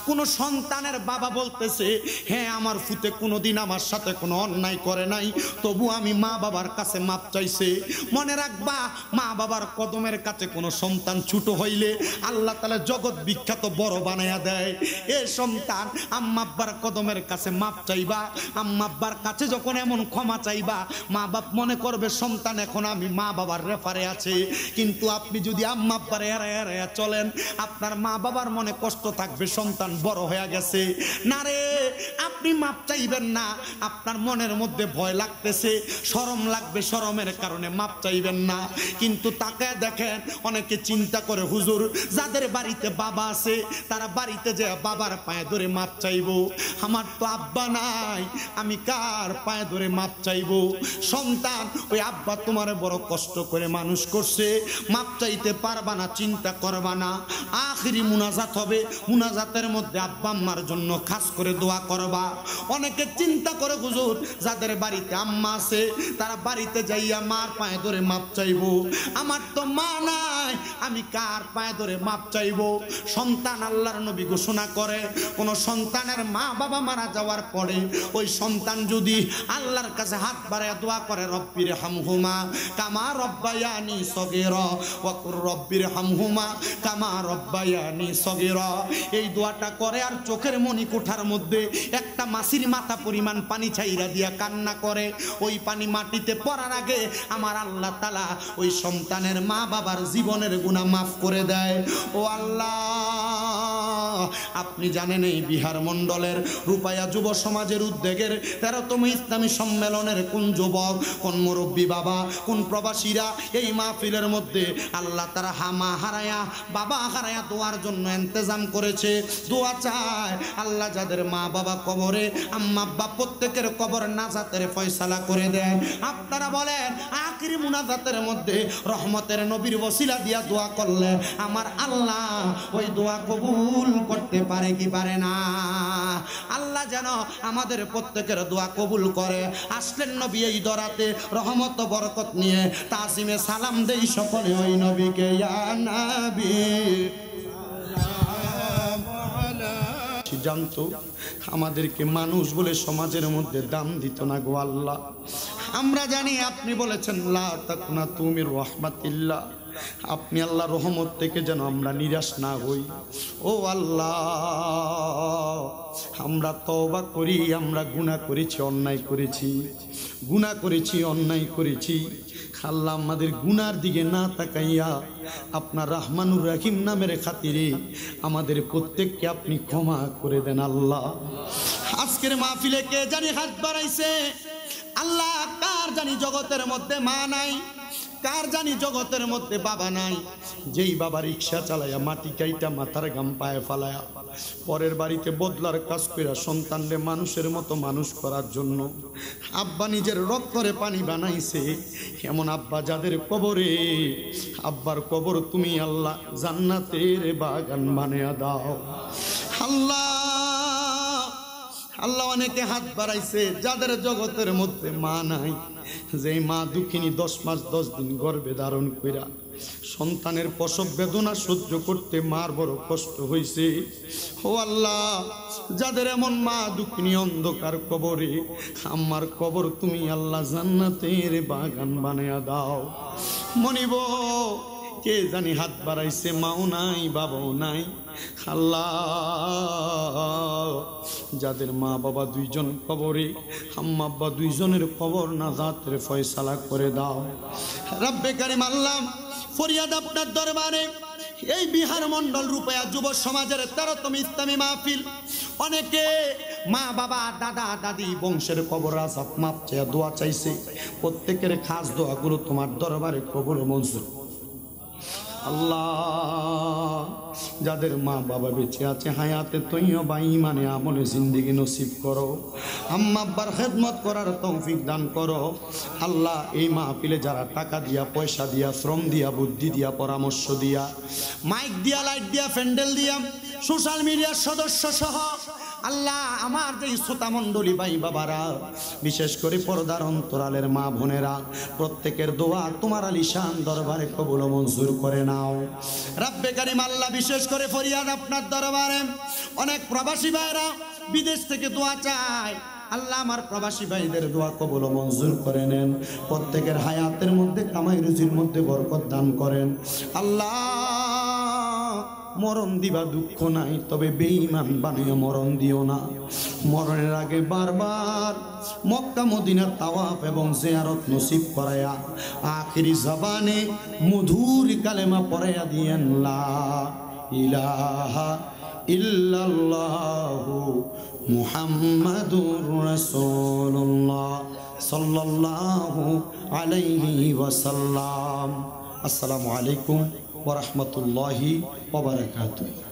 Speaker 1: কোনো সন্তানের বাবা বলতেছে হ্যাঁ আমার ফুতে কোনোদিন আমার সাথে কোনো অন্যায় করে নাই, তবু আমি মা বাবার কাছে মাপ চাইছে, মনে রাখবা মা বাবার কদমের কাছে কোনো সন্তান ছোট হইলে আল্লাহ তাআলা জগৎ বিখ্যাত বড় বানায়া দেয়। এ সন্তান আম্মা আব্বার কদমের কাছে মাপ চাইবা, আম্মা আব্বার কাছে যখন এমন ক্ষমা চাইবা মা বাপ মনে করবে সন্তান এখন আমি মা বাবার রেফারে আছে। কিন্তু আপনি যদি আম্মা আব্বার এড়াইয়া চলেন, আপনার মা বাবার মনে কষ্ট থাকবে সন্তান বড় হয়ে গেছে। না রে, আপনি মাপ চাইবেন না, আপনার মনের মধ্যে ভয় লাগতেছে, শরম লাগবে, শরমের কারণে মাপ চাইবেন না। কিন্তু তাকে দেখেন অনেকে চিন্তা করে হুজুর যাদের বাড়িতে বাবা আছে তারা বাড়িতে যে বাবার পায়ে ধরে মাপ চাইবো, আমার তো আব্বা নাই, আমি কার পায়ে ধরে মাপ চাইবো? সন্তান ওই আব্বা তোমারে বড় কষ্ট করে মানুষ করছে, মাপ চাইতে পারবা না, চিন্তা করবা না। আখিরি মুনাজাত হবে, মুনাজাতের মধ্যে আব্বা আম্মার জন্য খাস করে দোয়া করবা। অনেকে চিন্তা করে হুজুর যাদের বাড়িতে আম্মা আছে তারা বাড়িতে যাইয়া মার পায়ে ধরে মাপ চাইবো, আমার তো মা নাই, আমি কার পায়ে ধরে মাপ চাইবো? সন্তান, আল্লাহর নবী ঘোষণা করে কোন সন্তানের মা বাবা মারা যাওয়ার পরে ওই সন্তান যদি আল্লাহর কাছে হাত বাড়ায় দোয়া করে, রব্বির হামহুমা কামা রব্বায়ানি সগীরা ওয়া কুর রব্বির হামহুমা কামা রব্বায়ানি সগীরা, এই দোয়াটা করে আর চোখের মনি কোঠার মধ্যে একটা মাছির মাথা পরিমাণ পানি ছাইরা দিয়া কান্না করে, ওই পানি মাটিতে পড়ার আগে আমার আল্লাহ তাআলা ওই সন্তানের মা বাবার জীবনের গুনাহ মাফ করে দেয়। ও আল্লাহ, আপনি জানেন এই বিহার মণ্ডলের রূপায়া যুব সমাজের উদ্যোগের 13তম ইসলামী সম্মেলনের কোন যুবক, কোন মুরব্বী বাবা, কোন প্রবাসীরা এই মাহফিলের মধ্যে আল্লাহ তারা মা হারায়া বাবা হারায়া দোয়ার জন্য ইন্তজাম করেছে, দোয়া চায় আল্লাহ যাদের মা বাবা কবরে, আম্মা আব্বা প্রত্যেকের কবর নাজাতের ফয়সালা করে দেয়। আপনারা বলেন আখিরি মুনাজাতের মধ্যে রহমতের নবীর ওসিলা দিয়া দোয়া করলে আমার আল্লাহ ওই দোয়া কবুল করতে পারে কি পারে না? আল্লাহ যেন আমাদের প্রত্যেকের দোয়া কবুল করে। আসলেন নবী এই দরাতে রহমত বরকত নিয়ে, তাজিমে সালাম দেই সকলে ওই নবীকে, ইয়া নবী জানতো আমাদেরকে মানুষ বলে সমাজের মধ্যে দাম দিত না গো আল্লাহ। আমরা জানি আপনি বলেছেন লা তাকুনাতু মির রাহমাতিল্লাহ, আপনি আল্লাহ রহমত থেকে যেন আমরা নিরাশ না হই। ও আল্লাহ, আমরা তওবা করি, আমরা গুনাহ করেছি, অন্যায় করেছি, গুনাহ করেছি, অন্যায় করেছি। আল্লাহ আমাদের গুনার দিকে না তাকাইয়া আপনার রহমানুর রহিম নামের খাতিরে আমাদের প্রত্যেককে আপনি ক্ষমা করে দেন আল্লাহ। আজকের মাহফিলে কে জানি হাত বাড়াইছে আল্লাহ, কার জানি জগতের মধ্যে মা নাই, কার জানি জগতের মধ্যে বাবা নাই, যেই বাবা রিক্সা চালায়া মাটি কাইটা মাথার গাম পায়ে ফালায়া পরের বাড়িতে বদলার কাজ কইরা সন্তানরে মানুষের মতো মানুষ করার জন্য আব্বা নিজের রক্তরে পানি বানাইছে, এমন আব্বা যাদের কবরে, আব্বার কবর তুমি আল্লাহ জান্নাতের বাগান বানিয়ে দাও আল্লাহ। আল্লাহ অনেকে হাত বাড়াইছে যাদের জগতের মধ্যে মা নাই, যে মা দুঃখিনী 10 মাস 10 দিন গর্ভে ধারণ কইরা সন্তানের প্রসব বেদনা সহ্য করতে মার বড় কষ্ট হয়েছে। ও আল্লাহ, যাদের এমন মা দুঃখিনী অন্ধকার কবরে, আমার কবর তুমি আল্লাহ জান্নাতের বাগান বানায়া দাও। মনিব কে জানি হাত বাড়াইছে, মাও নাই বাবাও নাই আল্লাহ, যাদের মা বাবা 2 জন কবরে, আম্মা আব্বা 2 জনের কবর নাজাতের ফয়সালা করে দাও রব্বে কারীম। আল্লাহ ফরিয়াদ আপনার দরবারে, এই বিহার মণ্ডল রূপায়া যুব সমাজের 13তম ইসলামী মাহফিল, অনেকে মা বাবা দাদা দাদি বংশের কবর আযাব মাপ চেয়ে দোয়া চাইছে, প্রত্যেকের খাস দোয়াগুলো তোমার দরবারে কবুল মঞ্জুর আল্লাহ। যাদের মা বাবা বেঁচে আছে হায়াতে তৈয়বা ঈমানে আমলে জিন্দেগি নসিব করো, আম্মা আব্বার খেদমত করার তৌফিক দান করো আল্লাহ। এই মাহফিলে যারা টাকা দিয়া, পয়সা দিয়া, শ্রম দিয়া, বুদ্ধি দিয়া, পরামর্শ দিয়া, মাইক দিয়া, লাইট দিয়া, প্যান্ডেল দিয়া, সোশ্যাল মিডিয়ার সদস্য সহ আল্লাহ আমার যে শ্রোতা মণ্ডলী ভাই বাবারা, বিশেষ করে পর্দার অন্তরালের মা বোনেরা, প্রত্যেকের দোয়া তোমার আলিশান দরবারে কবুল মঞ্জুর করে নাও রব্বে কারীম। আল্লাহ বিশেষ করে ফরিয়াদ আপনার দরবারে, অনেক প্রবাসী ভাইরা বিদেশ থেকে দোয়া চায় আল্লাহ, আমার প্রবাসী ভাইদের দোয়া কবুল মঞ্জুর করে নেন, প্রত্যেকের হায়াতের মধ্যে কামাই রুজির মধ্যে বরকত দান করেন আল্লাহ। মরণ দিবা দুঃখ নাই, তবে বেঈমান বানিয়ে মরণ দিও না। মরণের আগে বারবার মক্কা মদিনার তাওয়াফ এবং জিয়ারত নসিব করায়া আখিরি জবানে মধুর কালেমা পড়াইয়া দিয়েন লা ইলাহা ইল্লাল্লাহু মুহাম্মাদুর রাসূলুল্লাহ সাল্লাল্লাহু আলাইহি ওয়াসাল্লাম। আসসালামু আলাইকুম ওয়া রাহমাতুল্লাহি ওয়া বারাকাতুহু।